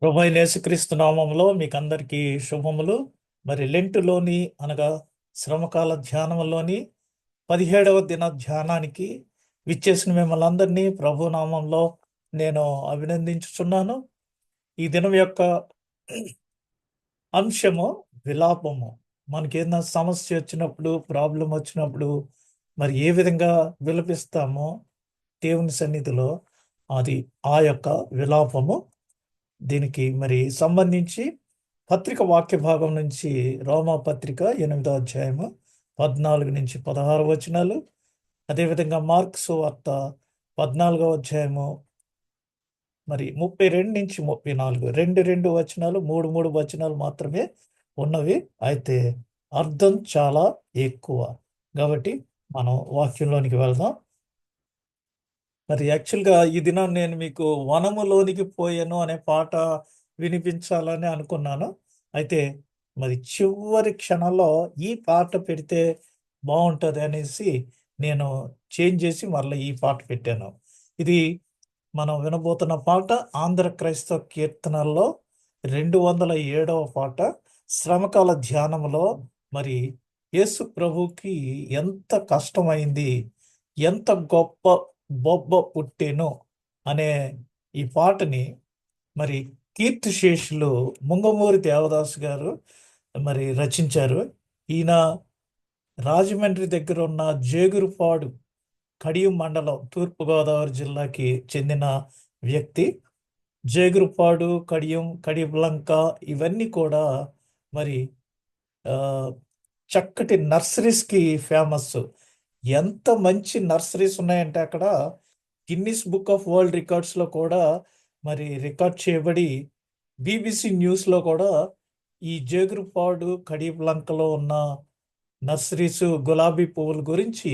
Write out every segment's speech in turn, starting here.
ప్రభువైన యేసుక్రీస్తు నామములో మీకు అందరికీ శుభములు. మరి లెంటులోని అనగా శ్రమకాల ధ్యానంలోని 17వ దిన ధ్యానానికి విచ్చేసిన మిమ్మల్ని అందరినీ ప్రభు నామంలో నేను అభినందించుచున్నాను. ఈ దినం యొక్క అంశము విలాపము. మనకి ఏదైనా సమస్య వచ్చినప్పుడు, ప్రాబ్లం వచ్చినప్పుడు మరి ఏ విధంగా విలపిస్తామో దేవుని సన్నిధిలో, అది ఆ యొక్క విలాపము. దీనికి మరి సంబంధించి పత్రిక వాక్య భాగం నుంచి రోమా పత్రిక 8వ అధ్యాయము 14 నుంచి 16 వచనాలు, అదేవిధంగా మార్కు సువార్త 14వ అధ్యాయము మరి 32 నుంచి 34, రెండు వచనాలు, మూడు వచనాలు మాత్రమే ఉన్నవి. అయితే అర్థం చాలా ఎక్కువ. కాబట్టి మనం వాక్యంలోనికి వెళ్దాం. మరి యాక్చువల్గా ఈ దినం నేను మీకు వనములోనికి పోయాను అనే పాట వినిపించాలని అనుకున్నాను. అయితే మరి చివరి క్షణంలో ఈ పాట పెడితే బాగుంటుంది అనేసి నేను చేంజ్ చేసి మరలా ఈ పాట పెట్టాను. ఇది మనం వినబోతున్న పాట ఆంధ్ర క్రైస్తవ కీర్తనల్లో 207వ పాట. శ్రమకాల ధ్యానంలో మరి యేసు ప్రభుకి ఎంత కష్టమైంది, ఎంత గొప్ప బొబ్బ పుట్టెను అనే ఈ పాటని మరి కీర్తిశేషులు ముంగమూరి దేవదాసు గారు మరి రచించారు. ఈయన రాజమండ్రి దగ్గర ఉన్న జేగురుపాడు, కడియం మండలం, తూర్పుగోదావరి జిల్లాకి చెందిన వ్యక్తి. జేగురుపాడు, కడియంలంక ఇవన్నీ కూడా మరి ఆ, చక్కటి నర్సరీస్కి ఫేమస్. ఎంత మంచి నర్సరీస్ ఉన్నాయంటే అక్కడ గిన్నిస్ బుక్ ఆఫ్ వరల్డ్ రికార్డ్స్లో కూడా మరి రికార్డ్ చేయబడి, బీబీసీ న్యూస్లో కూడా ఈ జేగురుపాడు, కడియంలంకలో ఉన్న నర్సరీస్, గులాబీ పువ్వుల గురించి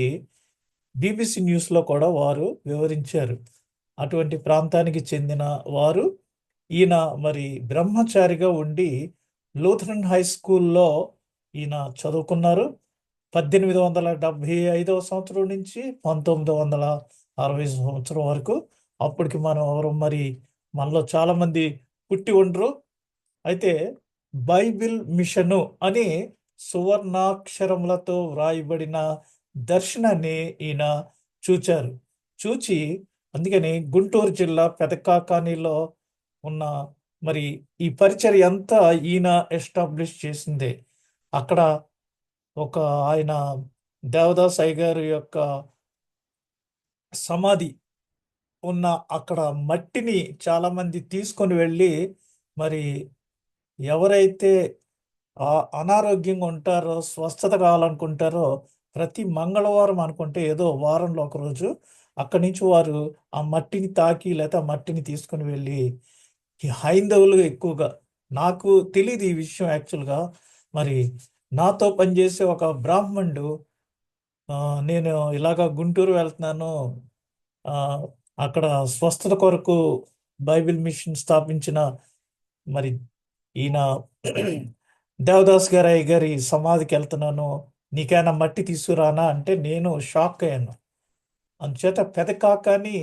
బీబీసీ న్యూస్లో కూడా వారు వివరించారు. అటువంటి ప్రాంతానికి చెందిన వారు. ఈయన మరి బ్రహ్మచారిగా ఉండి లూథరన్ హై స్కూల్లో ఈయన చదువుకున్నారు. 1875వ సంవత్సరం నుంచి 1960 సంవత్సరం వరకు. అప్పటికి మనం ఎవరు మరి మనలో చాలామంది పుట్టి ఉండరు. అయితే బైబిల్ మిషను అని సువర్ణాక్షరములతో వ్రాయబడిన దర్శనాన్ని ఈయన చూచారు. చూచి అందుకని గుంటూరు జిల్లా పెదకాకానిలో ఉన్న మరి ఈ పరిచర్య అంతా ఈయన ఎస్టాబ్లిష్ చేసిందే. అక్కడ ఒక ఆయన దేవదాస్ అయ్యగారు యొక్క సమాధి ఉన్న అక్కడ మట్టిని చాలామంది తీసుకొని వెళ్ళి మరి ఎవరైతే అనారోగ్యంగా ఉంటారో, స్వస్థత కావాలనుకుంటారో, ప్రతి మంగళవారం అనుకుంటే ఏదో వారంలో ఒకరోజు అక్కడి నుంచి వారు ఆ మట్టిని తాకి లేదా మట్టిని తీసుకుని వెళ్ళి, ఈ హైందవులు ఎక్కువగా, నాకు తెలియదు ఈ విషయం యాక్చువల్గా, మరి నాతో పనిచేసే ఒక బ్రాహ్మణుడు నేను ఇలాగా గుంటూరు వెళ్తున్నాను, అక్కడ స్వస్థత కొరకు బైబిల్ మిషన్ స్థాపించిన మరి ఈయన దేవదాస్ గారి సమాధికి వెళ్తున్నాను, నీకైనా మట్టి తీసుకురానా అంటే నేను షాక్ అయ్యాను. అందుచేత పెదకాకాని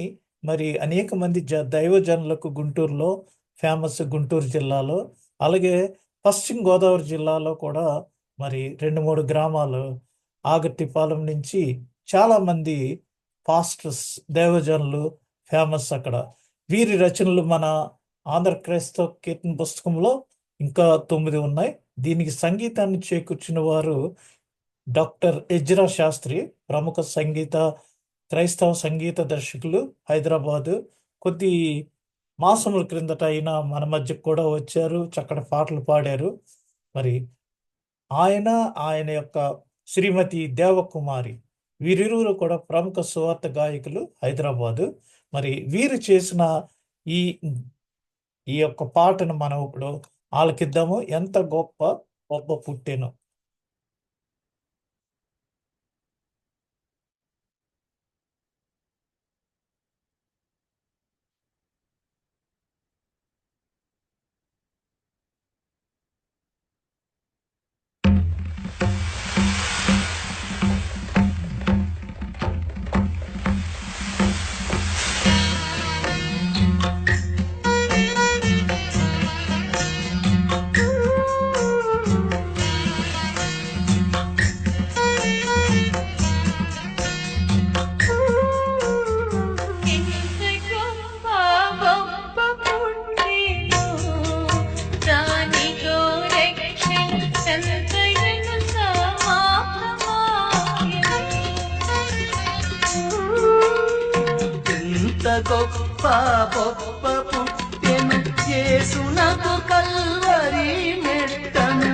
మరి అనేక మంది దైవజనులకు గుంటూరులో ఫేమస్, గుంటూరు జిల్లాలో. అలాగే పశ్చిమ గోదావరి జిల్లాలో కూడా మరి 2-3 గ్రామాలు, ఆగట్టిపాలెం నుంచి చాలామంది పాస్టర్స్, దైవజనులు ఫేమస్ అక్కడ. వీరి రచనలు మన ఆంధ్ర క్రైస్తవ కీర్తన పుస్తకంలో ఇంకా 9 ఉన్నాయి. దీనికి సంగీతాన్ని చేకూర్చిన వారు డాక్టర్ ఎజ్రా శాస్త్రి, ప్రముఖ క్రైస్తవ సంగీత దర్శకులు, హైదరాబాదు. కొద్ది మాసముల క్రిందట అయినా మన మధ్యకు కూడా వచ్చారు, చక్కటి పాటలు పాడారు. మరి ఆయన యొక్క శ్రీమతి దేవకుమారి, వీరిరువురు కూడా ప్రముఖ సువార్త గాయకులు, హైదరాబాదు. మరి వీరు చేసిన ఈ ఈ యొక్క పాటను మనం ఇప్పుడు ఆలకిద్దాము. ఎంత గొప్ప గొప్ప పుట్టెను. బొప్ప పుట్టెను యేసునకు కల్వరి మెట్టను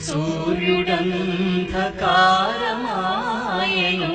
సూర్యుడంధకారమాయెను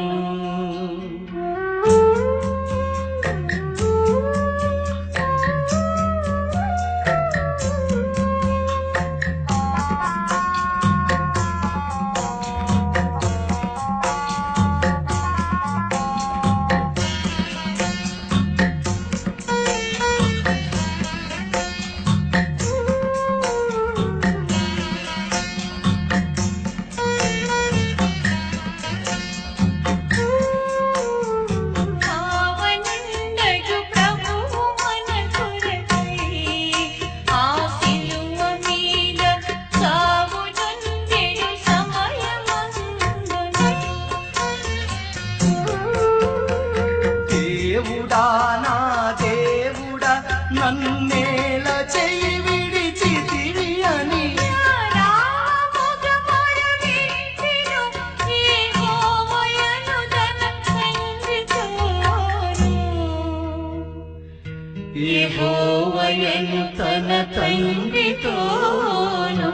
దేవుడా నా దేవుడా నన్నేల చెయ్యి విడిచితివి అని యెహోవయను తన తండ్రితోను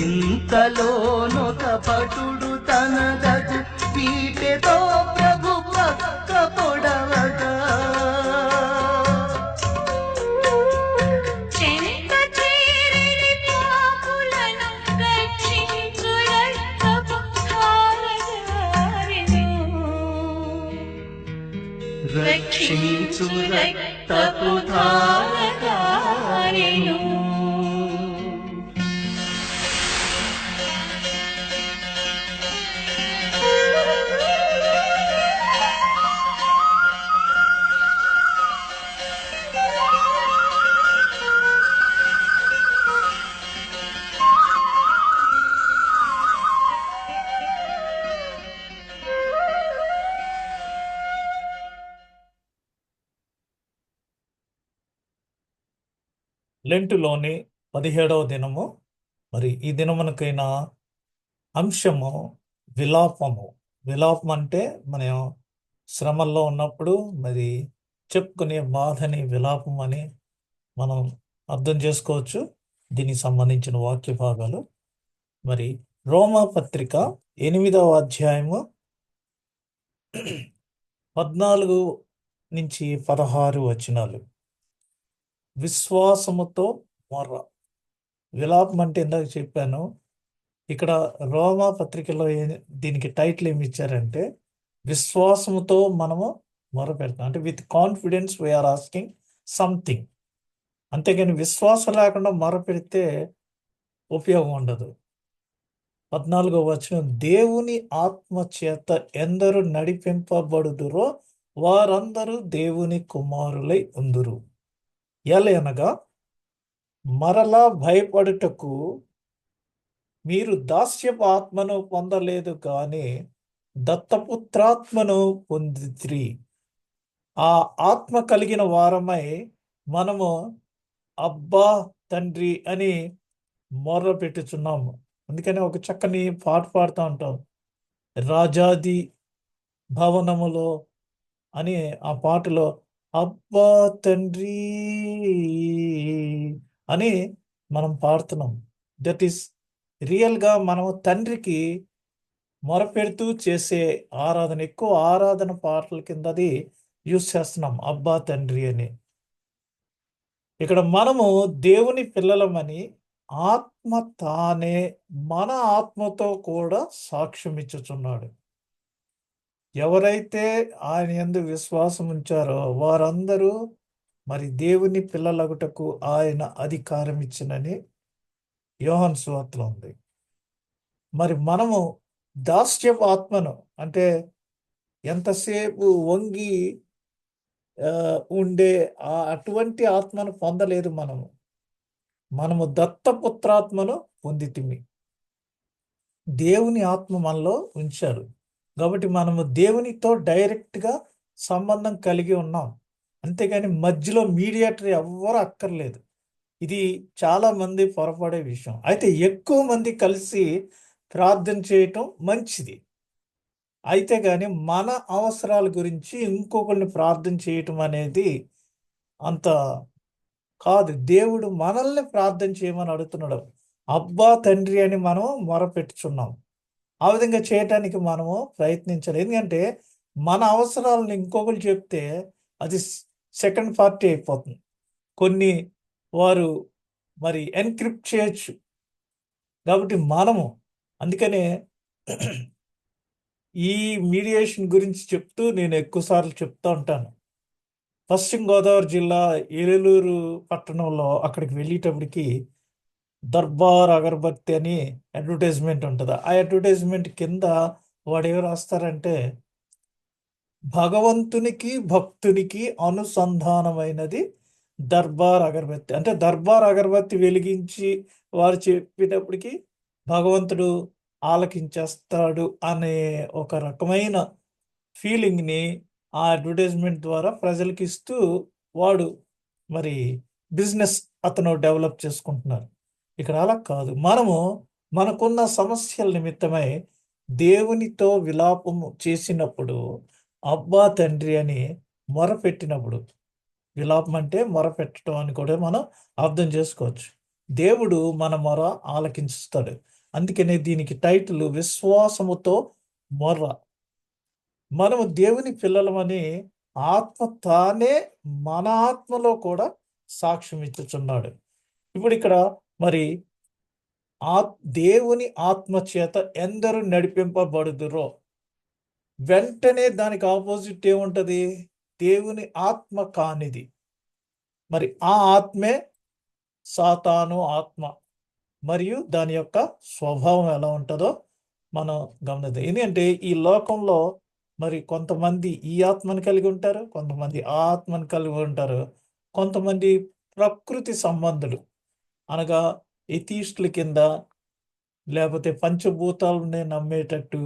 ఇంతలోనొక భటుడు తన గదు పీటెతో ప్రభు పక్క పొడవగా రక్షించు రక్తపు ధారగారెను లెంటులోని 17వ దినము. మరి ఈ దినమునకైన అంశము విలాపము. విలాపం అంటే మనం శ్రమల్లో ఉన్నప్పుడు మరి చెప్పుకునే బాధని విలాపం అని మనం అర్థం చేసుకోవచ్చు. దీనికి సంబంధించిన వాక్య భాగాలు మరి రోమా పత్రిక 8వ అధ్యాయము 14 నుంచి 16 వచనాలు. విశ్వాసముతో మొర్ర. విలాపం అంటే ఇందాక చెప్పాను. ఇక్కడ రోమా పత్రికలో దీనికి టైటిల్ ఏమి ఇచ్చారంటే విశ్వాసముతో మనము మొర్ర పెడతాం. అంటే with confidence we are asking something. అంతేగాని విశ్వాసం లేకుండా మొర్ర పెడితే ఉపయోగం ఉండదు. 14వ వచనం, దేవుని ఆత్మ చేత ఎందరు నడిపింపబడుదురో వారందరూ దేవుని కుమారులై ఉందురు. ఎలయనగా మరలా భయపడుటకు మీరు దాస్యపు ఆత్మను పొందలేదు కానీ దత్తపుత్రాత్మను పొందితిరి. ఆ ఆత్మ కలిగిన వారమై మనము అబ్బా తండ్రి అని మొర్ర పెట్టుచున్నాము. అందుకని ఒక చక్కని పాట పాడుతూ ఉంటాం, రాజాది భవనములో అని. ఆ పాటలో అబ్బా తండ్రి అని మనం పాడుతున్నాం. దట్ ఈస్ రియల్గా మనము తండ్రికి మొరపెడుతూ చేసే ఆరాధన. ఎక్కువ ఆరాధన పాటల కింద అది యూస్ చేస్తున్నాం, అబ్బా తండ్రి అని. ఇక్కడ మనము దేవుని పిల్లలమని ఆత్మ తానే మన ఆత్మతో కూడా సాక్ష్యం ఇచ్చుచున్నాడు. ఎవరైతే ఆయన యందు విశ్వాసం ఉంచారో వారందరూ మరి దేవుని పిల్లలగుటకు ఆయన అధికారం ఇచ్చినని యోహాను సువార్తలో ఉంది. మరి మనము దాస్యపు ఆత్మను, అంటే ఎంతసేపు వంగి ఉండే అటువంటి ఆత్మను పొందలేదు మనము దత్తపుత్రాత్మను పొందితిమి. దేవుని ఆత్మ మనలో ఉంచారు కాబట్టి మనము దేవునితో డైరెక్ట్గా సంబంధం కలిగి ఉన్నాం. అంతేగాని మధ్యలో మీడియేటర్ ఎవ్వరు అక్కర్లేదు. ఇది చాలా మంది పొరపడే విషయం. అయితే ఎక్కువ మంది కలిసి ప్రార్థన చేయటం మంచిది. అయితే కానీ మన అవసరాల గురించి ఇంకొకరిని ప్రార్థన చేయటం అనేది అంత కాదు. దేవుడు మనల్ని ప్రార్థన చేయమని అడుగుతున్నాడు. అబ్బా తండ్రి అని మనం మొరపెట్టుచున్నాం. ఆ విధంగా చేయటానికి మనము ప్రయత్నించాలి. ఎందుకంటే మన అవసరాలను ఇంకొకరు చెప్తే అది సెకండ్ పార్టీ అయిపోతుంది. కొన్ని వారు మరి ఎన్క్రిప్ట్ చేయొచ్చు. కాబట్టి మనము అందుకనే ఈ మీడియేషన్ గురించి చెప్తూ నేను ఎక్కువసార్లు చెప్తూ ఉంటాను. పశ్చిమ గోదావరి జిల్లా ఏలూరు పట్టణంలో అక్కడికి వెళ్ళేటప్పటికి దర్బార్ అగరబత్తి అని అడ్వర్టైజ్మెంట్ ఉంటుంది. ఆ అడ్వర్టైజ్మెంట్ కింద వాడు ఏమి రాస్తారంటే, భగవంతునికి భక్తునికి అనుసంధానమైనది దర్బార్ అగరబత్తి. అంటే దర్బార్ అగరబత్తి వెలిగించి వారు చెప్పేటప్పటికి భగవంతుడు ఆలకించేస్తాడు అనే ఒక రకమైన ఫీలింగ్ని ఆ అడ్వర్టైజ్మెంట్ ద్వారా ప్రజలకు ఇస్తూ వాడు మరి బిజినెస్ అతను డెవలప్ చేసుకుంటున్నారు. ఇక్కడ అలా కాదు. మనము మనకున్న సమస్యల నిమిత్తమై దేవునితో విలాపము చేసినప్పుడు, అబ్బా తండ్రి అని మొరపెట్టినప్పుడు, విలాపం అంటే మొరపెట్టడం అని కూడా మనం అర్థం చేసుకోవచ్చు. దేవుడు మన మొర ఆలకించుతాడు. అందుకనే దీనికి టైటిల్ విశ్వాసముతో మొర్ర. మనము దేవుని పిల్లలమని ఆత్మ తానే మన ఆత్మలో కూడా సాక్ష్యం ఇచ్చుచున్నాడు. ఇప్పుడు ఇక్కడ మరి దేవుని ఆత్మ చేత ఎందరు నడిపింపబడుదురో, వెంటనే దానికి ఆపోజిట్ ఏముంటది? దేవుని ఆత్మ కానిది. మరి ఆ ఆత్మే సాతాను ఆత్మ. మరియు దాని యొక్క స్వభావం ఎలా ఉంటుందో మనం గమనిద్దాం. ఎందుకంటే ఈ లోకంలో మరి కొంతమంది ఈ ఆత్మను కలిగి ఉంటారు, కొంతమంది ఆ ఆత్మను కలిగి ఉంటారు, కొంతమంది ప్రకృతి సంబంధులు అనగా ఎథీస్టుల కింద, లేకపోతే పంచభూతాలనే నమ్మేటట్టు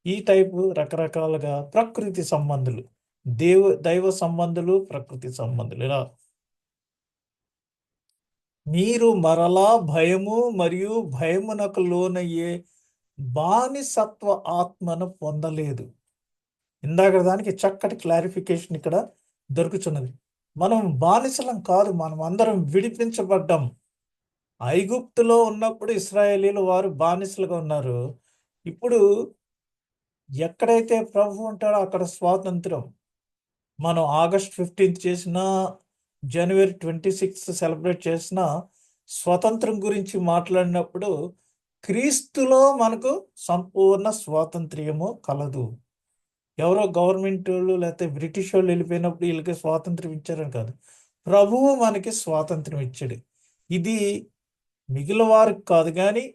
ఈ టైపు రకరకాలుగా ప్రకృతి సంబంధులు, దైవ సంబంధులు, ప్రకృతి సంబంధులు. ఇలా మీరు మరలా భయము మరియు భయమునకు లోనయ్యే బానిసత్వ ఆత్మను పొందలేదు. ఇందాక దానికి చక్కటి క్లారిఫికేషన్ ఇక్కడ దొరుకుతున్నది. మనం బానిసలం కాదు, మనం అందరం విడిపించబడ్డాం. ఐగుప్తులో ఉన్నప్పుడు ఇశ్రాయేలీలు వారు బానిసలుగా ఉన్నారు. ఇప్పుడు ఎక్కడైతే ప్రభు ఉంటాడో అక్కడ స్వాతంత్రం. మనం ఆగస్ట్ 15 చేసిన, జనవరి 26 సెలబ్రేట్ చేసిన స్వతంత్రం గురించి మాట్లాడినప్పుడు క్రీస్తులో మనకు సంపూర్ణ స్వాతంత్ర్యము కలదు. ఎవరో గవర్నమెంట్ వాళ్ళు లేకపోతే బ్రిటిష్ వాళ్ళు వెళ్ళిపోయినప్పుడు వీళ్ళకి స్వాతంత్రం ఇచ్చారని కాదు, ప్రభువు మనకి స్వాతంత్రం ఇచ్చాడు. ఇది మిగిలిన వారికి కాదు, కానీ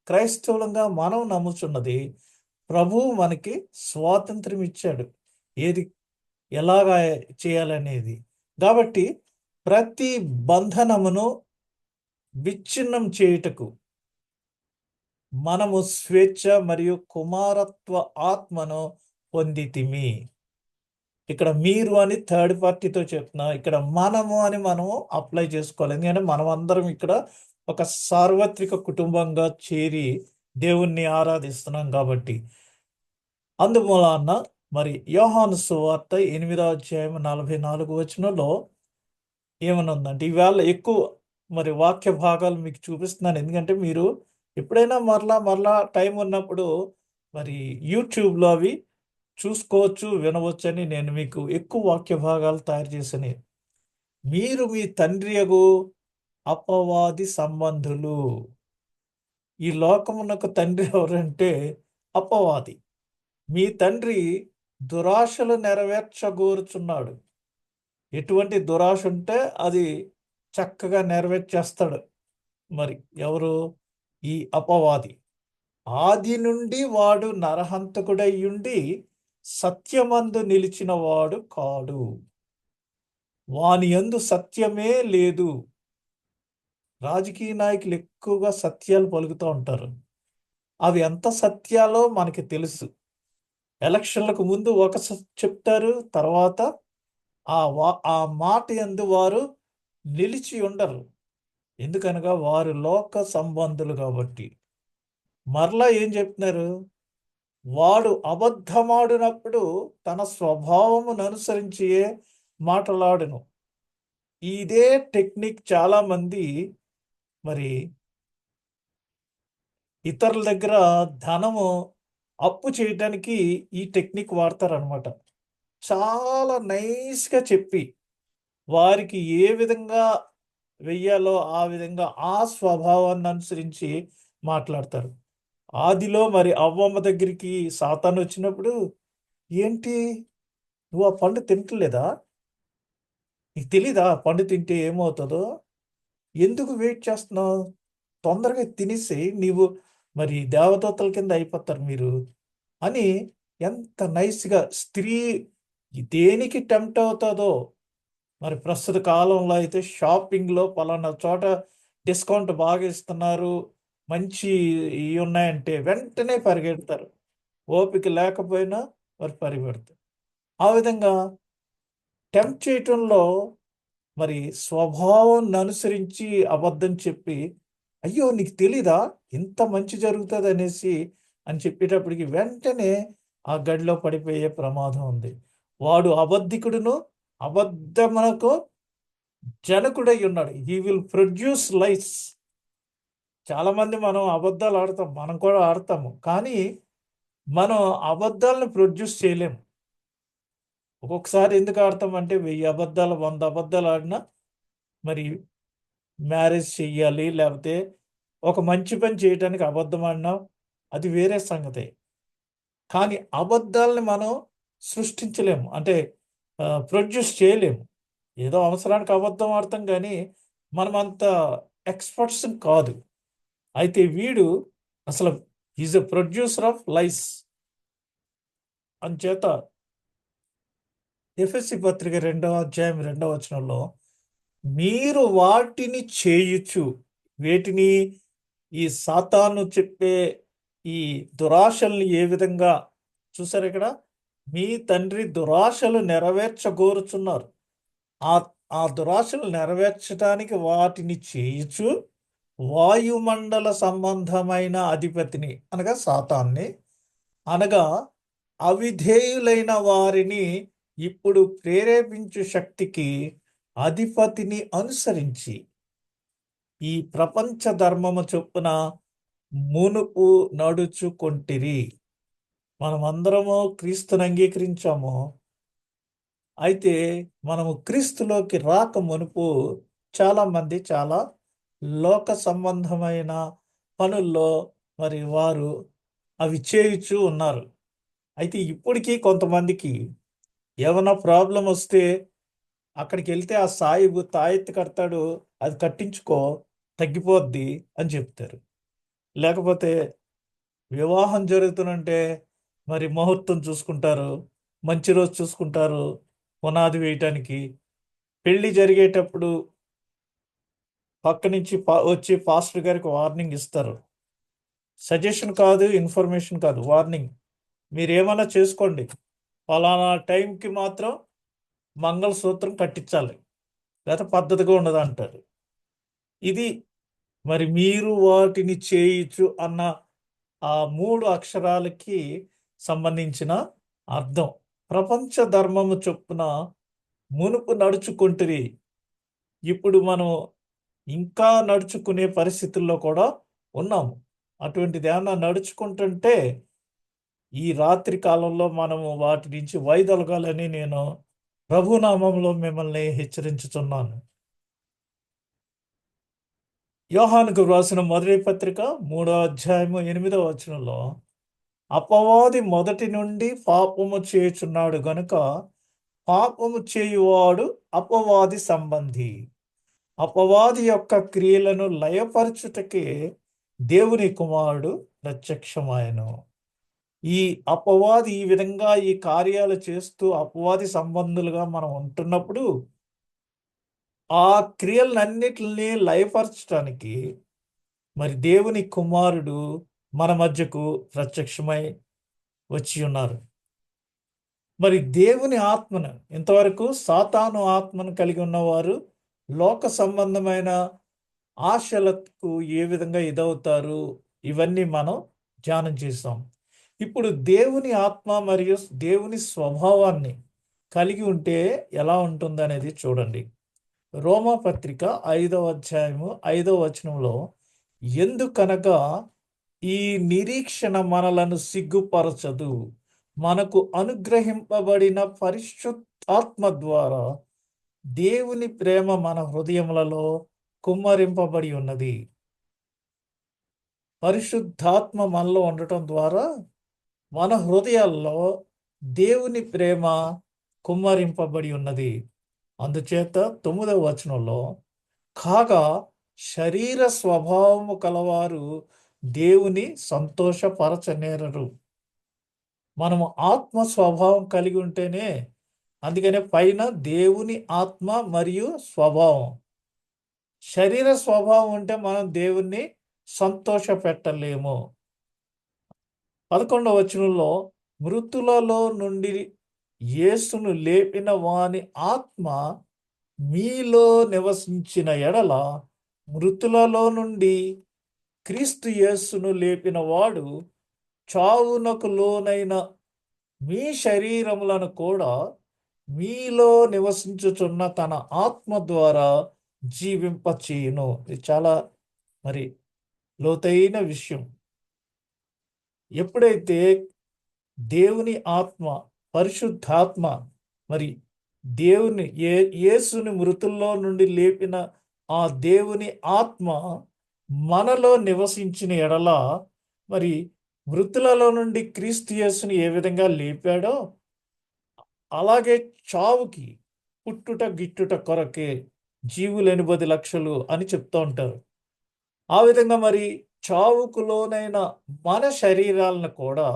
క్రైస్తవులంగా మనం నమ్ముచున్నది ప్రభువు మనకి స్వాతంత్రం ఇచ్చాడు, ఏది ఎలాగా చేయాలనేది. కాబట్టి ప్రతి బంధనమును విచ్ఛిన్నం చేయుటకు మనము స్వేచ్ఛ మరియు కుమారత్వ ఆత్మను పొందితిమి. ఇక్కడ మీరు అని థర్డ్ పార్టీతో చెప్తున్నా, ఇక్కడ మనము అని మనము అప్లై చేసుకోవాలి. ఎందుకంటే మనం అందరం ఇక్కడ ఒక సార్వత్రిక కుటుంబంగా చేరి దేవుణ్ణి ఆరాధిస్తున్నాం కాబట్టి. అందువలన మరి యోహాను సువార్త 8వ అధ్యాయం 44 వచనంలో ఏమనుందంటే, ఈవేళ ఎక్కువ మరి వాక్య భాగాలు మీకు చూపిస్తున్నాను. ఎందుకంటే మీరు ఎప్పుడైనా మరలా టైం ఉన్నప్పుడు మరి యూట్యూబ్లో అవి చూసుకోవచ్చు, వినవచ్చని నేను మీకు ఎక్కువ వాక్య భాగాలు తయారు చేశాను. మీరు మీ తండ్రియగు అపవాది సంబంధులు. ఈ లోకమునకు తండ్రి ఎవరంటే అపవాది. మీ తండ్రి దురాశలు నెరవేర్చగోరుచున్నాడు. ఎటువంటి దురాశ ఉంటే అది చక్కగా నెరవేర్చేస్తాడు. మరి ఎవరు? ఈ అపవాది. ఆది నుండి వాడు నరహంతకుడయ్యుండి సత్యమందు నిలిచిన వాడు కాడు. వాని యందు సత్యమే లేదు. రాజకీయ నాయకులు ఎక్కువగా సత్యాలు పలుకుతూ ఉంటారు. అవి ఎంత సత్యాలో మనకి తెలుసు. ఎలక్షన్లకు ముందు ఒక చెప్తారు, తర్వాత ఆ మాట యందు వారు నిలిచి ఉండరు. ఎందుకనగా వారు లోక సంబంధులు కాబట్టి. మరలా ఏం చెప్తున్నారు? వాడు అబద్ధమాడినప్పుడు తన స్వభావమును అనుసరించి మాట్లాడును. ఇదే టెక్నిక్ చాలా మంది మరి ఇతరుల దగ్గర ధనము అప్పు చేయటానికి ఈ టెక్నిక్ వాడతారనమాట. చాలా నైస్గా చెప్పి వారికి ఏ విధంగా వెయ్యాలో ఆ విధంగా ఆ స్వభావాన్ని అనుసరించి మాట్లాడతారు. ఆదిలో మరి అవ్వమ్మ దగ్గరికి సాతాను వచ్చినప్పుడు, ఏంటి నువ్వు ఆ పండు తింటలేదా? నీకు తెలీదా పండు తింటే ఏమవుతుందో? ఎందుకు వెయిట్ చేస్తున్నావు? తొందరగా తినేసి నీవు మరి దేవదూతల కింద అయిపోతారు మీరు అని ఎంత నైస్గా స్త్రీ దేనికి టెంప్ట్ అవుతుందో. మరి ప్రస్తుత కాలంలో అయితే షాపింగ్లో పలానా చోట డిస్కౌంట్ బాగా ఇస్తున్నారు, మంచి ఇవి ఉన్నాయంటే వెంటనే పరిగెడతారు. ఓపిక లేకపోయినా మరి పరిగెడతారు. ఆ విధంగా టెంప్ట్ చేయటంలో మరి స్వభావాన్ని అనుసరించి అబద్ధం చెప్పి, అయ్యో నీకు తెలీదా ఇంత మంచి జరుగుతుంది అనేసి అని చెప్పేటప్పటికి వెంటనే ఆ గడిలో పడిపోయే ప్రమాదం ఉంది. వాడు అబద్ధికుడును అబద్ధమునకు జనకుడై ఉన్నాడు. హీ విల్ ప్రొడ్యూస్ లైస్. చాలామంది మనం అబద్ధాలు ఆడతాం, మనం కూడా ఆడతాము. కానీ మనం అబద్ధాలను ప్రొడ్యూస్ చేయలేము. ఒక్కొక్కసారి ఎందుకు ఆడతామంటే 1000 అబద్ధాలు 100 అబద్ధాలు ఆడినా మరి మ్యారేజ్ చెయ్యాలి, లేకపోతే ఒక మంచి పని చేయడానికి అబద్ధం ఆడినా అది వేరే సంగతి. కానీ అబద్ధాలని మనం సృష్టించలేము, అంటే ప్రొడ్యూస్ చేయలేము. ఏదో అవసరానికి అబద్ధం ఆడతాం కానీ మనం అంత ఎక్స్పర్ట్స్ కాదు. అయితే వీడు అసలు ఈజ్ ఎ ప్రొడ్యూసర్ ఆఫ్ లైస్. అంచేత ఎఫెసీ పత్రిక 2వ అధ్యాయం 2వ వచనంలో మీరు వాటిని చేయుచు, వేటిని? ఈ సాతాను చెప్పే ఈ దురాశల్ని ఏ విధంగా చూసారు ఇక్కడ? మీ తండ్రి దురాశలు నెరవేర్చగోరుచున్నారు. ఆ ఆ దురాశలు నెరవేర్చడానికి వాటిని చేయుచు వాయుమండల సంబంధమైన అధిపతిని అనగా సాతాన్ని, అనగా అవిధేయులైన వారిని ఇప్పుడు ప్రేరేపించు శక్తికి అధిపతిని అనుసరించి ఈ ప్రపంచ ధర్మము చొప్పున మునుపు నడుచుకొంటిరి. మనమందరము క్రీస్తుని అంగీకరించాము. అయితే మనము క్రీస్తులోకి రాక మునుపు చాలామంది చాలా లోక సంబంధమైన పనుల్లో మరి వారు అవి చేయుచూ ఉన్నారు. అయితే ఇప్పటికీ కొంతమందికి ఏమైనా ప్రాబ్లం వస్తే అక్కడికి వెళ్తే ఆ సాయిబు తాయెత్తు కడతాడు, అది కట్టించుకో తగ్గిపోద్ది అని చెప్తారు. లేకపోతే వివాహం జరుగుతుందంటే మరి ముహూర్తం చూసుకుంటారు, మంచి రోజు చూసుకుంటారు పునాది వేయటానికి. పెళ్లి జరిగేటప్పుడు పక్క నుంచి వచ్చి పాస్టర్ గారికి వార్నింగ్ ఇస్తారు. సజెషన్ కాదు, ఇన్ఫర్మేషన్ కాదు, వార్నింగ్. మీరు ఏమైనా చేసుకోండి, ఫలానా టైంకి మాత్రం మంగళసూత్రం కట్టించాలి, లేకపోతే పద్ధతిగా ఉండదు అంటారు. ఇది మరి మీరు వాటిని చేయించు అన్న ఆ 3 అక్షరాలకి సంబంధించిన అర్థం. ప్రపంచ ధర్మము చొప్పున మునుపు నడుచుకుంటురి. ఇప్పుడు మనం ఇంకా నడుచుకునే పరిస్థితుల్లో కూడా ఉన్నాము. అటువంటిది ఏమన్నా నడుచుకుంటుంటే ఈ రాత్రి కాలంలో మనము వాటి నుంచి వైదొలగాలని నేను ప్రభునామంలో మిమ్మల్ని హెచ్చరించుతున్నాను. యోహానుకు వ్రాసిన మొదటి పత్రిక 3వ అధ్యాయము 8వ వచనంలో, అపవాది మొదటి నుండి పాపము చేయుచున్నాడు గనుక పాపము చేయువాడు అపవాది సంబంధి. అపవాది యొక్క క్రియలను లయపరచుటకే దేవుని కుమారుడు ప్రత్యక్షమాయను. ఈ అపవాది ఈ విధంగా ఈ కార్యాలు చేస్తూ అపవాది సంబంధులుగా మనం ఉంటున్నప్పుడు ఆ క్రియలన్నిటిని లయపరచడానికి మరి దేవుని కుమారుడు మన మధ్యకు ప్రత్యక్షమై వచ్చి ఉన్నారు. మరి దేవుని ఆత్మను, ఇంతవరకు సాతాను ఆత్మను కలిగి ఉన్నవారు లోక సంబంధమైన ఆశలకు ఏ విధంగా ఇదవుతారు, ఇవన్నీ మనం ధ్యానం చేస్తాం. ఇప్పుడు దేవుని ఆత్మ మరియు దేవుని స్వభావాన్ని కలిగి ఉంటే ఎలా ఉంటుంది అనేది చూడండి. రోమా పత్రిక 5వ అధ్యాయము 5వ వచనంలో, ఎందుకనగా ఈ నిరీక్షణ మనలను సిగ్గుపరచదు, మనకు అనుగ్రహింపబడిన పరిశుద్ధాత్మ ద్వారా దేవుని ప్రేమ మన హృదయములలో కుమ్మరింపబడి ఉన్నది. పరిశుద్ధాత్మ మనలో ఉండటం ద్వారా మన హృదయాల్లో దేవుని ప్రేమ కుమ్మరింపబడి ఉన్నది. అందుచేత 9వ వచనంలో, కాగా శరీర స్వభావము కలవారు దేవుని సంతోషపరచనేరరు. మనము ఆత్మ స్వభావం కలిగి ఉంటేనే, అందుకనే పైన దేవుని ఆత్మ మరియు స్వభావం. శరీర స్వభావం ఉంటే మనం దేవుణ్ణి సంతోష పెట్టలేము. 11వ వచనంలో, మృతులలో నుండి యేసును లేపిన వాని ఆత్మ మీలో నివసించిన ఎడల మృతులలో నుండి క్రీస్తు యేసును లేపిన వాడు చావునకు లోనైన మీ శరీరములను కూడా మీలో నివసించుచున్న తన ఆత్మ ద్వారా జీవింపచేయును. ఇది చాలా మరి లోతైన విషయం. ఎప్పుడైతే దేవుని ఆత్మ, పరిశుద్ధాత్మ, మరి దేవుని యేసుని మృతుల్లో నుండి లేపిన ఆ దేవుని ఆత్మ మనలో నివసించిన ఎడల, మరి మృతులలో నుండి క్రీస్తు యేసుని ఏ విధంగా లేపాడో అలాగే చావుకి పుట్టుట గిట్టుట కొరకే జీవులు 8 లక్షలు అని చెప్తూ ఉంటారు. ఆ విధంగా మరి చావుకు లోనైన మన శరీరాలను కూడా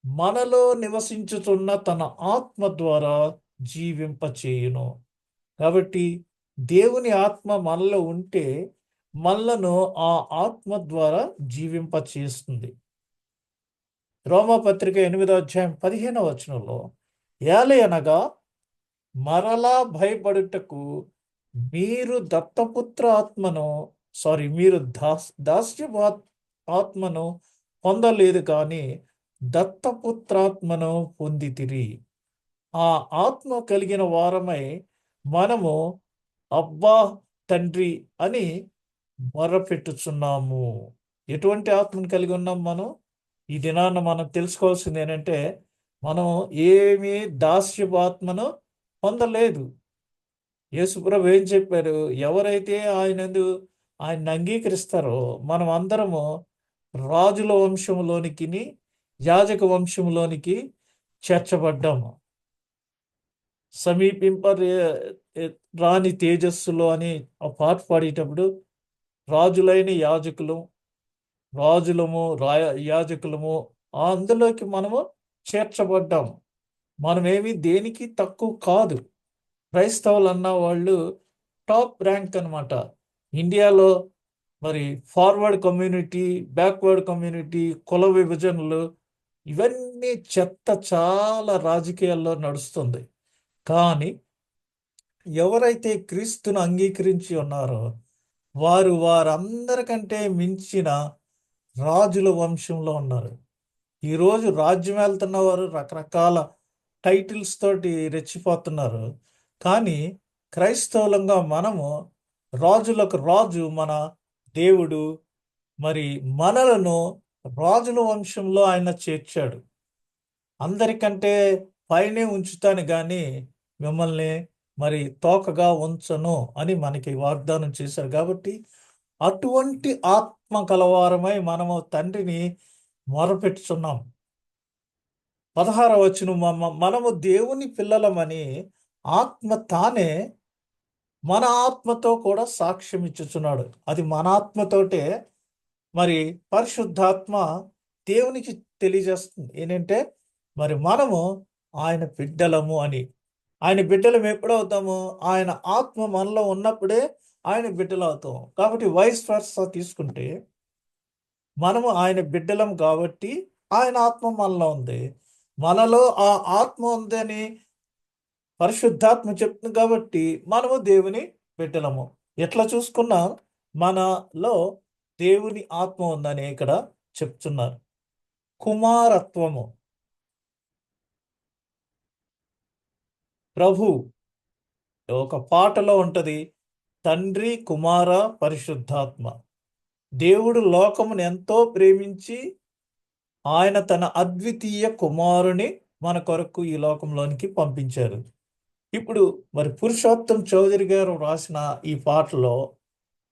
మనలో నివసించుతున్న తన ఆత్మ ద్వారా జీవింపచేయును. కాబట్టి దేవుని ఆత్మ మనలో ఉంటే మనలను ఆ ఆత్మ ద్వారా జీవింపచేస్తుంది. రోమాపత్రిక 8వ అధ్యాయం 15వ వచనంలో, ఏలయనగా మరలా భయపడుటకు మీరు దత్తపుత్ర ఆత్మను మీరు దాస్యపు ఆత్మను పొందలేదు కానీ దత్తపుత్రాత్మను పొందితిరి. ఆ ఆత్మ కలిగిన వారమై మనము అబ్బా తండ్రి అని మొరపెట్టుచున్నాము. ఎటువంటి ఆత్మను కలిగి ఉన్నాం మనం? ఈ దినాన మనం తెలుసుకోవాల్సింది ఏంటంటే, మనం ఏమీ దాస్యపు ఆత్మను పొందలేదు. యేసుప్రభు ఏం చెప్పారు? ఎవరైతే ఆయన అంగీకరిస్తారో మనం అందరము రాజుల వంశంలోనికి, యాజక వంశంలోనికి చేర్చబడ్డాము. సమీపింప రాని తేజస్సులో అని ఆ పాట పాడేటప్పుడు రాజులైన రాజులము యాజకులము అందులోకి మనము చేర్చబడ్డాము. మనమేమి దేనికి తక్కువ కాదు. క్రైస్తవులు అన్న వాళ్ళు టాప్ ర్యాంక్ అన్నమాట. ఇండియాలో మరి ఫార్వర్డ్ కమ్యూనిటీ, బ్యాక్వర్డ్ కమ్యూనిటీ, కుల విభజనలు, ఇవన్నీ చెత్త చాలా రాజకీయాల్లో నడుస్తుంది. కానీ ఎవరైతే క్రీస్తును అంగీకరించి ఉన్నారో వారందరికంటే మించిన రాజుల వంశంలో ఉన్నారు. ఈరోజు రాజ్యం వెళ్తున్న వారు రకరకాల టైటిల్స్ తోటి రెచ్చిపోతున్నారు. కానీ క్రైస్తవులంగా మనము రాజులకు రాజు మన దేవుడు మరి మనలను రాజుల వంశంలో ఆయన చేర్చాడు. అందరికంటే పైనే ఉంచుతాను కానీ మిమ్మల్ని మరి తోకగా ఉంచను అని మనకి వాగ్దానం చేశారు. కాబట్టి అటువంటి ఆత్మ కలవారమై మనము తండ్రిని మొరపెట్టుచున్నాం. 16వ వచనం, మనము దేవుని పిల్లలమని ఆత్మ తానే మన ఆత్మతో కూడా సాక్ష్యం ఇచ్చుచున్నాడు. అది మన ఆత్మతోటే మరి పరిశుద్ధాత్మ దేవునికి తెలియజేస్తుంది ఏంటంటే మరి మనము ఆయన బిడ్డలము అని. ఆయన బిడ్డలం ఎప్పుడవుతాము? ఆయన ఆత్మ మనలో ఉన్నప్పుడే ఆయన బిడ్డలు అవుతాం. కాబట్టి వైస్ వర్సా తీసుకుంటే మనము ఆయన బిడ్డలం కాబట్టి ఆయన ఆత్మ మనలో ఉంది. మనలో ఆ ఆత్మ ఉందని పరిశుద్ధాత్మ చెప్తుంది కాబట్టి మనము దేవుని బిడ్డలము. ఎట్లా చూసుకున్నా మనలో దేవుని ఆత్మ ఉందని ఇక్కడ చెప్తున్నారు. కుమారత్వము, ప్రభు ఒక పాటలో ఉంటది, తండ్రి కుమార పరిశుద్ధాత్మ. దేవుడు లోకమును ఎంతో ప్రేమించి ఆయన తన అద్వితీయ కుమారుని మన కొరకు ఈ లోకంలోనికి పంపించారు. ఇప్పుడు మరి పురుషోత్తం చౌదరి గారు రాసిన ఈ పాటలో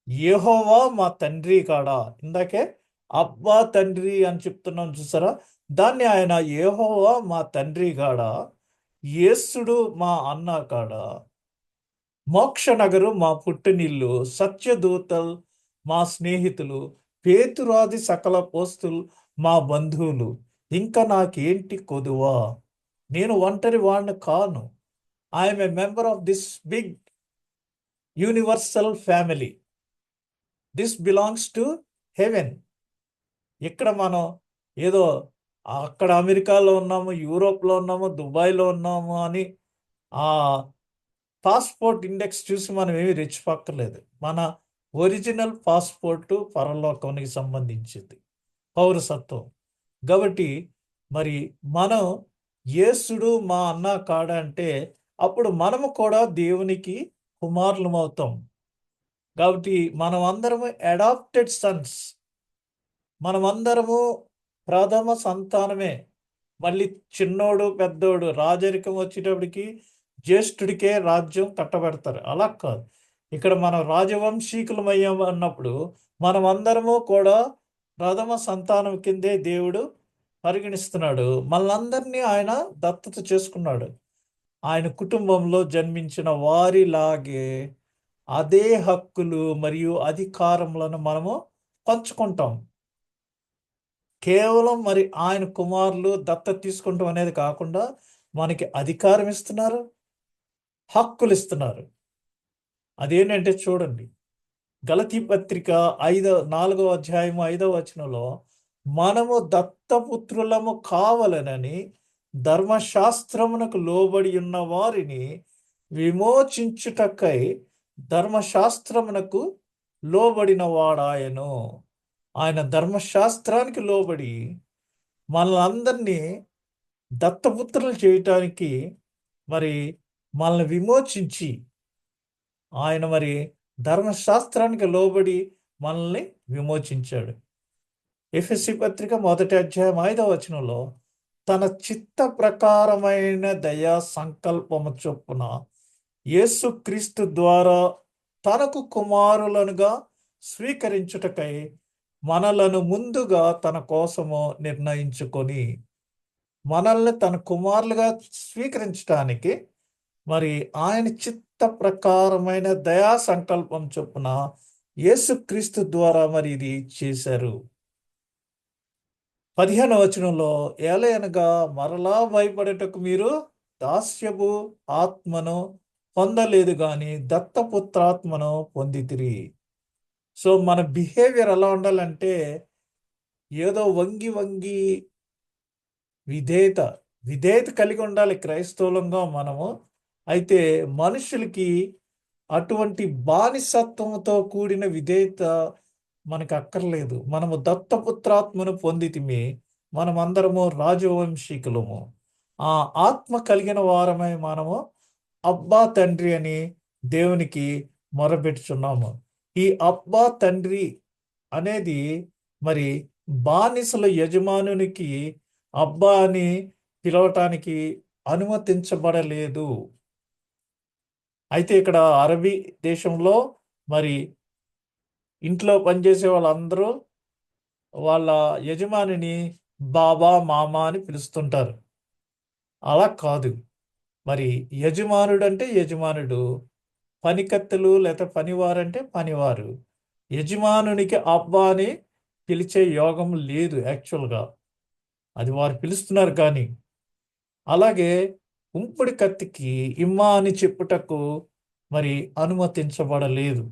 యెహోవా మా తండ్రి కాడా, ఇందాకే అబ్బా తండ్రి అని చెప్తున్నాం చూసారా, దాన్ని ఆయన యెహోవా మా తండ్రి కాడా, యేసుడు మా అన్న కాడా, మోక్షనగరు మా పుట్టినిల్లు, సత్యదూతల్ మా స్నేహితులు, పేతురాది సకల పోస్తులు మా బంధువులు, ఇంకా నాకేంటి కొదువా, నేను ఒంటరి వాడిని కాను. I'm a member of this big universal family. This belongs to heaven. ఇక్కడ మనం ఏదో అక్కడ అమెరికాలో ఉన్నాము, యూరోప్లో ఉన్నాము, దుబాయ్లో ఉన్నాము అని ఆ పాస్పోర్ట్ ఇండెక్స్ చూసి మనం ఏమి రెచ్చిపోక్కర్లేదు. మన ఒరిజినల్ పాస్పోర్టు పరలోకానికి సంబంధించింది, పౌరసత్వం. కాబట్టి మరి మనం యేసుడు మా అన్న కాడ అంటే అప్పుడు మనము కూడా దేవునికి కుమారులమవుతాం. కాబట్టి మనం అందరము అడాప్టెడ్ సన్స్, మనమందరము ప్రథమ సంతానమే. మళ్ళీ చిన్నోడు పెద్దోడు రాజరికం వచ్చేటప్పటికి జ్యేష్ఠుడికే రాజ్యం కట్టబెడతారు. అలా కాదు, ఇక్కడ మనం రాజవంశీకులమయ్యాము అన్నప్పుడు మనం అందరము కూడా ప్రథమ సంతానం కిందే దేవుడు పరిగణిస్తున్నాడు. మనందరినీ ఆయన దత్తత చేసుకున్నాడు. ఆయన కుటుంబంలో జన్మించిన వారిలాగే అదే హక్కులు మరియు అధికారములను మనము పంచుకుంటాం. కేవలం మరి ఆయన కుమారులు దత్తత తీసుకుంటాం అనేది కాకుండా మనకి అధికారం ఇస్తున్నారు, హక్కులు ఇస్తున్నారు. అదేంటంటే చూడండి, గలతీ పత్రిక 4వ అధ్యాయము 5వ వచనంలో మనము దత్తపుత్రులము కావాలనని ధర్మశాస్త్రమునకు లోబడి ఉన్న వారిని విమోచించుటకై ధర్మశాస్త్రమునకు లోబడిన వాడాయను. ఆయన ధర్మశాస్త్రానికి లోబడి మనలందరినీ దత్తపుత్రులు చేయటానికి మరి మనల్ని విమోచించి ఆయన మరి ధర్మశాస్త్రానికి లోబడి మనల్ని విమోచించాడు. ఎఫెసీ పత్రిక 1వ అధ్యాయం 5వ వచనంలో తన చిత్త ప్రకారమైన దయా సంకల్పము చొప్పున యేసుక్రీస్తు ద్వారా తనకు కుమారులనుగా స్వీకరించుటకై మనలను ముందుగా తన కోసము నిర్ణయించుకొని మనల్ని తన కుమారులుగా స్వీకరించడానికి మరి ఆయన చిత్త ప్రకారమైన దయా సంకల్పం చొప్పున యేసుక్రీస్తు ద్వారా మరి ఇది చేశారు. 15వ వచనంలో ఏలయనగా మరలా భయపడేటకు మీరు దాస్యపు ఆత్మను పొందలేదు కానీ దత్తపుత్రాత్మను పొందితిరి. సో మన బిహేవియర్ ఎలా ఉండాలంటే ఏదో వంగి వంగి విధేయత కలిగి ఉండాలి క్రైస్తవులంగా మనము. అయితే మనుషులకి అటువంటి బానిసత్వంతో కూడిన విధేయత మనకు అక్కర్లేదు. మనము దత్తపుత్రాత్మను పొందితిమి, మనమందరము రాజవంశీకులము. ఆ ఆత్మ కలిగిన వారమై మనము అబ్బా తండ్రి అని దేవునికి మొరపెట్టుచున్నాము. ఈ అబ్బా తండ్రి అనేది మరి బానిసల యజమానునికి అబ్బా అని పిలవటానికి అనుమతించబడలేదు. అయితే ఇక్కడ అరబీ దేశంలో మరి ఇంట్లో పనిచేసే వాళ్ళందరూ వాళ్ళ యజమానిని బాబా, మామ అని పిలుస్తుంటారు. అలా కాదు. మరి యజమానుడు అంటే యజమానుడు, పనికత్తెలు లేదా పనివారంటే పనివారు. యజమానునికి అబ్బా అని పిలిచే యోగం లేదు యాక్చువల్గా. అది వారు పిలుస్తున్నారు కానీ. అలాగే ఉంపుడు కత్తికి ఇమ్మా అని చెప్పుటకు మరి అనుమతించబడలేదు.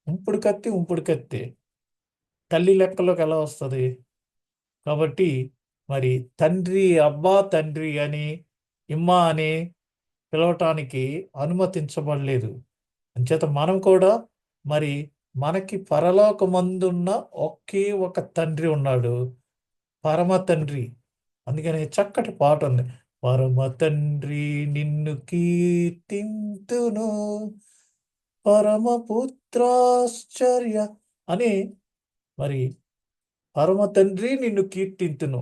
ఉంపుడు కత్తి తల్లి లెక్కలోకి ఎలా వస్తుంది? కాబట్టి మరి తండ్రి, అబ్బా తండ్రి అని, ఇమ్మా అని పిలవటానికి అనుమతించబడలేదు. అంచేత మనం కూడా మరి మనకి పరలోకమందున్న ఒకే ఒక తండ్రి ఉన్నాడు, పరమ తండ్రి. అందుకని చక్కటి పాట ఉంది. పరమ తండ్రి నిన్ను కీర్తింతును, పరమపుత్రాశ్చర్య అని. మరి పరమ తండ్రి నిన్ను కీర్తింతును,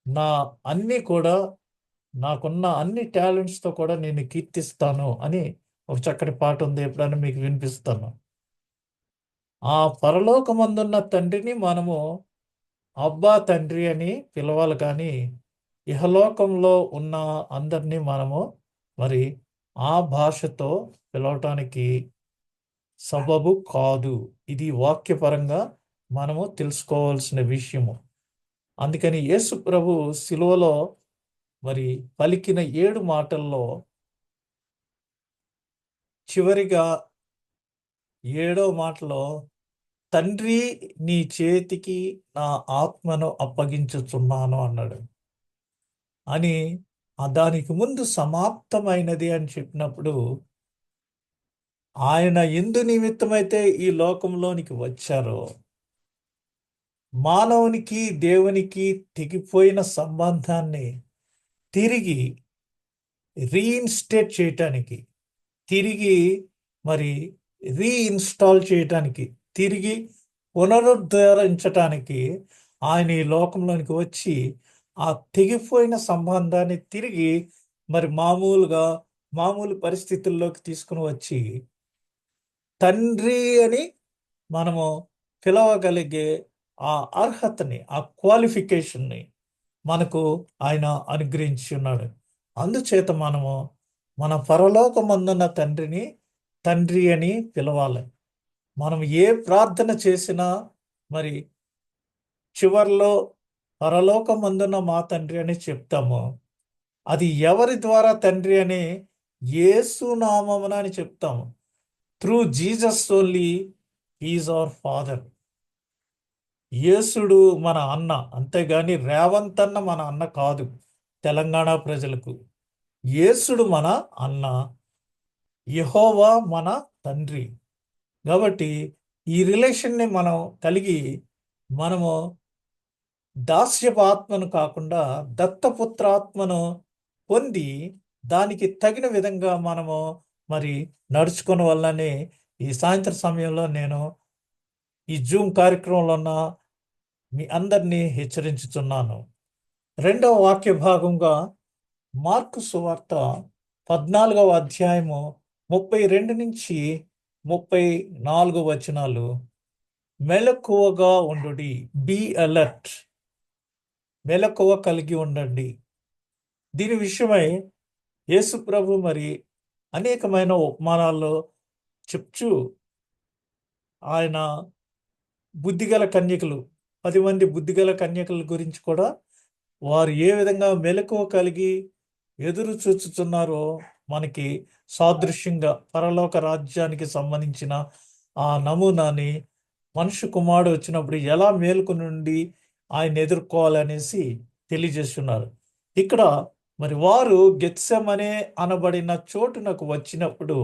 నా అన్నీ కూడా, నాకున్న అన్ని టాలెంట్స్తో కూడా నేను కీర్తిస్తాను అని ఒక చక్కటి పాట ఉంది. ఎప్పుడైనా మీకు వినిపిస్తాను. ఆ పరలోకమందున్న తండ్రిని మనము అబ్బా తండ్రి అని పిలవాలి కానీ ఇహలోకంలో ఉన్న అందరినీ మనము మరి ఆ భాషతో పిలవటానికి సబబు కాదు. ఇది వాక్యపరంగా మనము తెలుసుకోవాల్సిన విషయము. అందుకని యేసు ప్రభు శిలువలో మరి పలికిన 7 మాటల్లో చివరిగా 7వ మాటలో తండ్రి నీ చేతికి నా ఆత్మను అప్పగించుచున్నాను అన్నాడు. అని దానికి ముందు సమాప్తమైనది అని చెప్పినప్పుడు ఆయన ఎందు నిమిత్తమైతే ఈ లోకంలోనికి వచ్చారో మానవునికి దేవునికి తెగిపోయిన సంబంధాన్ని తిరిగి రీఇన్స్టేట్ చేయటానికి, తిరిగి మరి రీఇన్స్టాల్ చేయటానికి, తిరిగి పునరుద్ధరించటానికి ఆయన ఈ లోకంలోనికి వచ్చి ఆ తెగిపోయిన సంబంధాన్ని తిరిగి మరి మామూలు పరిస్థితుల్లోకి తీసుకుని వచ్చి తండ్రి అని మనము పిలవగలిగే ఆ అర్హతని, ఆ క్వాలిఫికేషన్ని మనకు ఆయన అనుగ్రహించి ఉన్నాడు. అందుచేత మనము మన పరలోకమందున్న తండ్రిని తండ్రి అని పిలవాలి. మనం ఏ ప్రార్థన చేసినా మరి చివర్లో పరలోకమందున్న మా తండ్రి అని చెప్తాము. అది ఎవరి ద్వారా తండ్రి అని? యేసు నామమున అని చెప్తాము. Through Jesus only is our father. యేసుడు మన అన్న, అంతేగాని రేవంత్ అన్న మన అన్న కాదు. తెలంగాణ ప్రజలకు యేసుడు మన అన్న, యెహోవా మన తండ్రి. కాబట్టి ఈ రిలేషన్ని మనం కలిగి మనము దాస్యపు ఆత్మను కాకుండా దత్తపుత్రాత్మను పొంది దానికి తగిన విధంగా మనము మరి నడుచుకున్న వల్లనే ఈ సాయంత్రం సమయంలో నేను ఈ జూమ్ కార్యక్రమంలో ఉన్న మీ అందరినీ హెచ్చరించుతున్నాను. 2వ వాక్య భాగంగా మార్కు సువార్త 14వ అధ్యాయము 32 నుంచి 34 వచనాలు. మెలకువగా ఉండుడి, బీ అలర్ట్, మెలకువ కలిగి ఉండండి. దీని విషయమై యేసు ప్రభు మరి అనేకమైన ఉపమానాల్లో చెప్చూ ఆయన బుద్ధిగల కన్యకలు, 10 మంది బుద్ధిగల కన్యకల గురించి కూడా వారు ఏ విధంగా మెలకువ కలిగి ఎదురు చూచుతున్నారో మనకి సాదృశ్యంగా పరలోక రాజ్యానికి సంబంధించిన ఆ నమూనాని మనుష్య కుమారుడు వచ్చినప్పుడు ఎలా మేలుకు నుండి ఆయన ఎదుర్కోవాలనేసి తెలియజేస్తున్నారు. ఇక్కడ మరి వారు గెత్సెమనే అనబడిన చోటునకు వచ్చినప్పుడు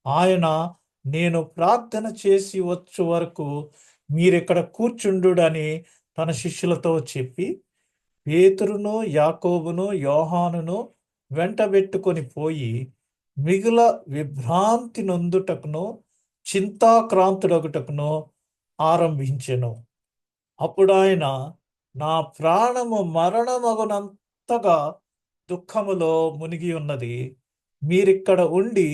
ఆయన నేను ప్రార్థన చేసి వచ్చు వరకు మీరిక్కడ కూర్చుండుడని తన శిష్యులతో చెప్పి పేతురును, యాకోబును, యోహానును వెంటబెట్టుకొని పోయి మిగుల విభ్రాంతి నొందుటకును చింతాక్రాంతుడొకటకును ఆరంభించెను. అప్పుడు ఆయన, నా ప్రాణము మరణమగునంతగా దుఃఖములో మునిగి ఉన్నది, మీరిక్కడ ఉండి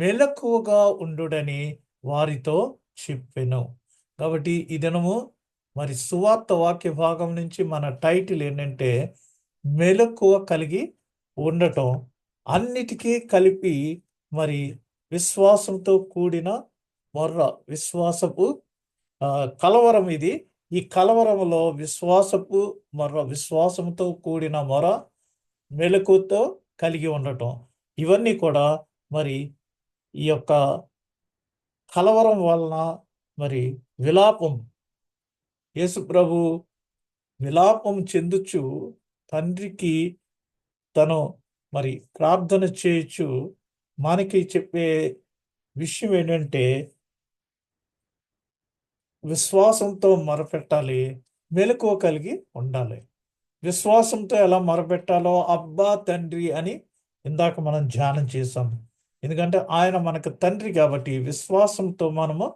మెలకువగా ఉండుడని వారితో చెప్పెను. కాబట్టి ఈ దినము మరి సువార్త వాక్య భాగం నుంచి మన టైటిల్ ఏంటంటే మెలకువ కలిగి ఉండటం. అన్నిటికీ కలిపి మరి విశ్వాసంతో కూడిన మొర్ర, విశ్వాసపు కలవరం ఇది. ఈ కలవరములో విశ్వాసపు మొర్ర, విశ్వాసంతో కూడిన మొర, మెలకుతో కలిగి ఉండటం, ఇవన్నీ కూడా మరి ఈ యొక్క కలవరం వలన మరి విలాపం, యేసు ప్రభు విలాపం చెందుచు తండ్రికి తను మరి ప్రార్థన చేయొచ్చు. మనకి చెప్పే విషయం ఏంటంటే విశ్వాసంతో మొరపెట్టాలి, మెలకువ కలిగి ఉండాలి. విశ్వాసంతో ఎలా మొరపెట్టాలో అబ్బా తండ్రి అని ఇందాక మనం ధ్యానం చేసాం. ఎందుకంటే ఆయన మనకు తండ్రి కాబట్టి విశ్వాసంతో మనము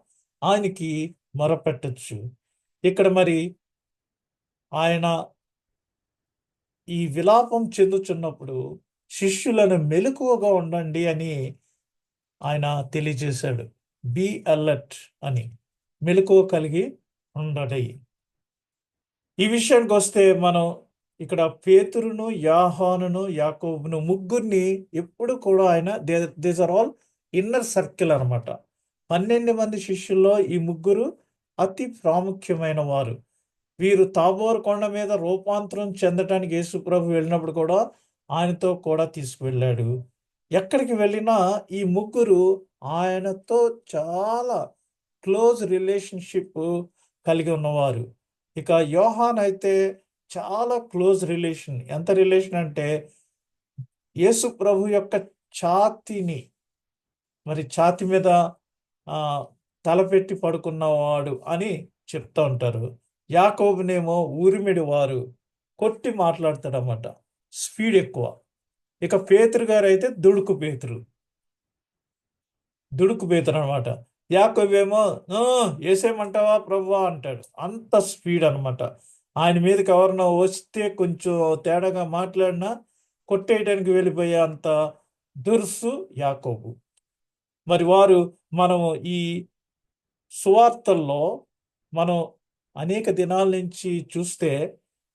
ఆయనకి మొరపెట్టచ్చు. ఇక్కడ మరి ఆయన ఈ విలాపం చెందుచున్నప్పుడు శిష్యులను మెలకువగా ఉండండి అని ఆయన తెలియజేశాడు. బీ అలర్ట్ అని, మెలకువ కలిగి ఉండడి. ఈ విషయానికి వస్తే మనం ఇక్కడ పేతురును, యాహానును, యాకోబును ముగ్గురిని ఎప్పుడు కూడా ఆయన these are all inner circle అనమాట. 12 మంది శిష్యుల్లో ఈ ముగ్గురు అతి ప్రాముఖ్యమైన వారు. వీరు తాబోరు కొండ మీద రూపాంతరం చెందటానికి యేసు ప్రభు వెళ్ళినప్పుడు కూడా ఆయనతో కూడా తీసుకువెళ్ళాడు. ఎక్కడికి వెళ్ళినా ఈ ముగ్గురు ఆయనతో చాలా క్లోజ్ రిలేషన్షిప్ కలిగి ఉన్నవారు. ఇక యోహాన్ అయితే చాలా క్లోజ్ రిలేషన్. ఎంత రిలేషన్ అంటే యేసు ప్రభు యొక్క ఛాతీని మరి ఛాతి మీద తలపెట్టి పడుకున్నవాడు అని చెప్తూ ఉంటారు. యాకోబునేమో ఊరిమిడి వారు, కొట్టి మాట్లాడతాడన్నమాట, స్పీడ్ ఎక్కువ. ఇక పేతురు గారు అయితే దుడుకు పేతురు అనమాట. యాకోబేమో వేసేయమంటావా ప్రభువా అంటాడు. అంత స్పీడ్ అనమాట. ఆయన మీదకి ఎవరన్నా వస్తే కొంచెం తేడాగా మాట్లాడినా కొట్టేయడానికి వెళ్ళిపోయే అంత దురుసు యాకోబు. మరి వారు మనము ఈ సువార్తల్లో మనం అనేక దినాల నుంచి చూస్తే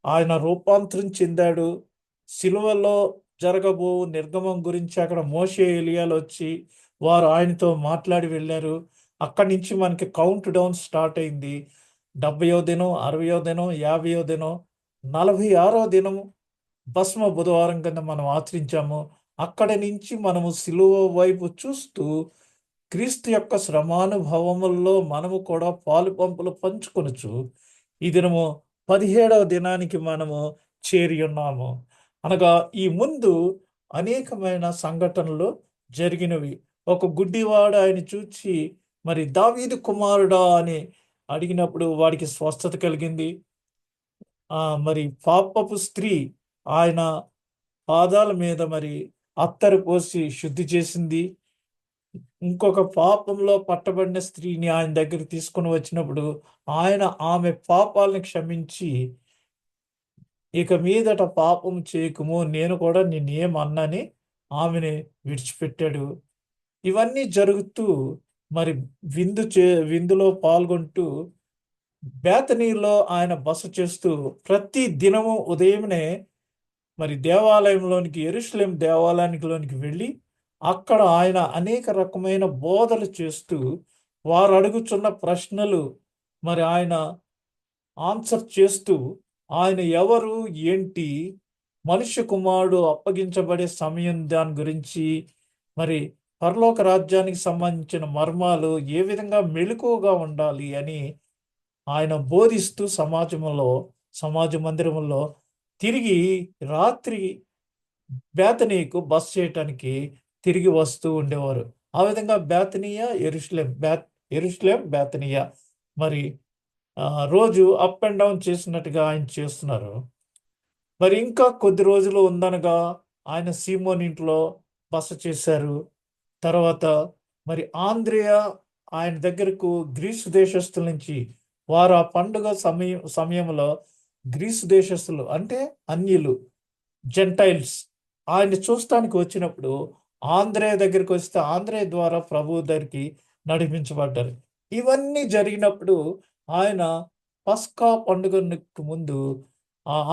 ఆయన రూపాంతరం చెందాడు. సిలువలో జరగబో నిర్గమం గురించి అక్కడ మోషే, ఎలియాలు వచ్చి వారు ఆయనతో మాట్లాడి వెళ్ళారు. అక్కడి నుంచి మనకి కౌంట్ డౌన్ స్టార్ట్ అయింది. 70వ దినం, 60వ దినం, 50వ దినం, 46వ దినం భస్మ బుధవారం కింద మనం ఆచరించాము. అక్కడి నుంచి మనము సిలువ వైపు చూస్తూ క్రీస్తు యొక్క శ్రమానుభవముల్లో మనము కూడా పాలు పంపులు పంచుకొనచ్చు ఈ దినము 17వ దినానికి మనము చేరి ఉన్నాము. అనగా ఈ ముందు అనేకమైన సంఘటనలు జరిగినవి. ఒక గుడ్డివాడు ఆయన చూచి మరి దావీదు కుమారుడా అని అడిగినప్పుడు వాడికి స్వస్థత కలిగింది. మరి పాపపు స్త్రీ ఆయన పాదాల మీద మరి అత్తరు పోసి శుద్ధి చేసింది. ఇంకొక పాపంలో పట్టబడిన స్త్రీని ఆయన దగ్గర తీసుకుని వచ్చినప్పుడు ఆయన ఆమె పాపాలను క్షమించి ఇక మీదట పాపం చేయకుము, నేను కూడా నిన్నేమన్నని ఆమెని విడిచిపెట్టాడు. ఇవన్నీ జరుగుతూ మరి విందులో పాల్గొంటూ బేతనీలో ఆయన బస చేస్తూ ప్రతి దినము ఉదయమే మరి దేవాలయంలోనికి, యెరూషలేం దేవాలయానికి వెళ్ళి అక్కడ ఆయన అనేక రకమైన బోధలు చేస్తూ వారు అడుగుచున్న ప్రశ్నలు మరి ఆయన ఆన్సర్ చేస్తూ ఆయన ఎవరు, ఏంటి, మనుష్య కుమారుడు అప్పగించబడే సమయం దాని గురించి మరి పరలోక రాజ్యానికి సంబంధించిన మర్మాలు ఏ విధంగా మెలకువగా ఉండాలి అని ఆయన బోధిస్తూ సమాజ మందిరంలో తిరిగి రాత్రి బేతనీకు బస చేయటానికి తిరిగి వస్తూ ఉండేవారు. ఆ విధంగా బేతనీయ, యెరూషలేం, బేతనీయ మరి రోజు అప్ అండ్ డౌన్ చేసినట్టుగా ఆయన చేస్తున్నారు. మరి ఇంకా కొద్ది రోజులు ఉందనగా ఆయన సీమోన్ ఇంట్లో బస చేశారు. తర్వాత మరి ఆంద్రేయ ఆయన దగ్గరకు గ్రీసు దేశస్తుల నుంచి వారు ఆ పండుగ సమయంలో గ్రీసు దేశస్థులు అంటే అన్యులు, జెంటైల్స్ ఆయన చూస్తానికి వచ్చినప్పుడు ఆంధ్రేయ దగ్గరికి వస్తే ఆంధ్రేయ ద్వారా ప్రభు దగ్గరికి నడిపించబడ్డారు. ఇవన్నీ జరిగినప్పుడు ఆయన పస్కా పండుగకు ముందు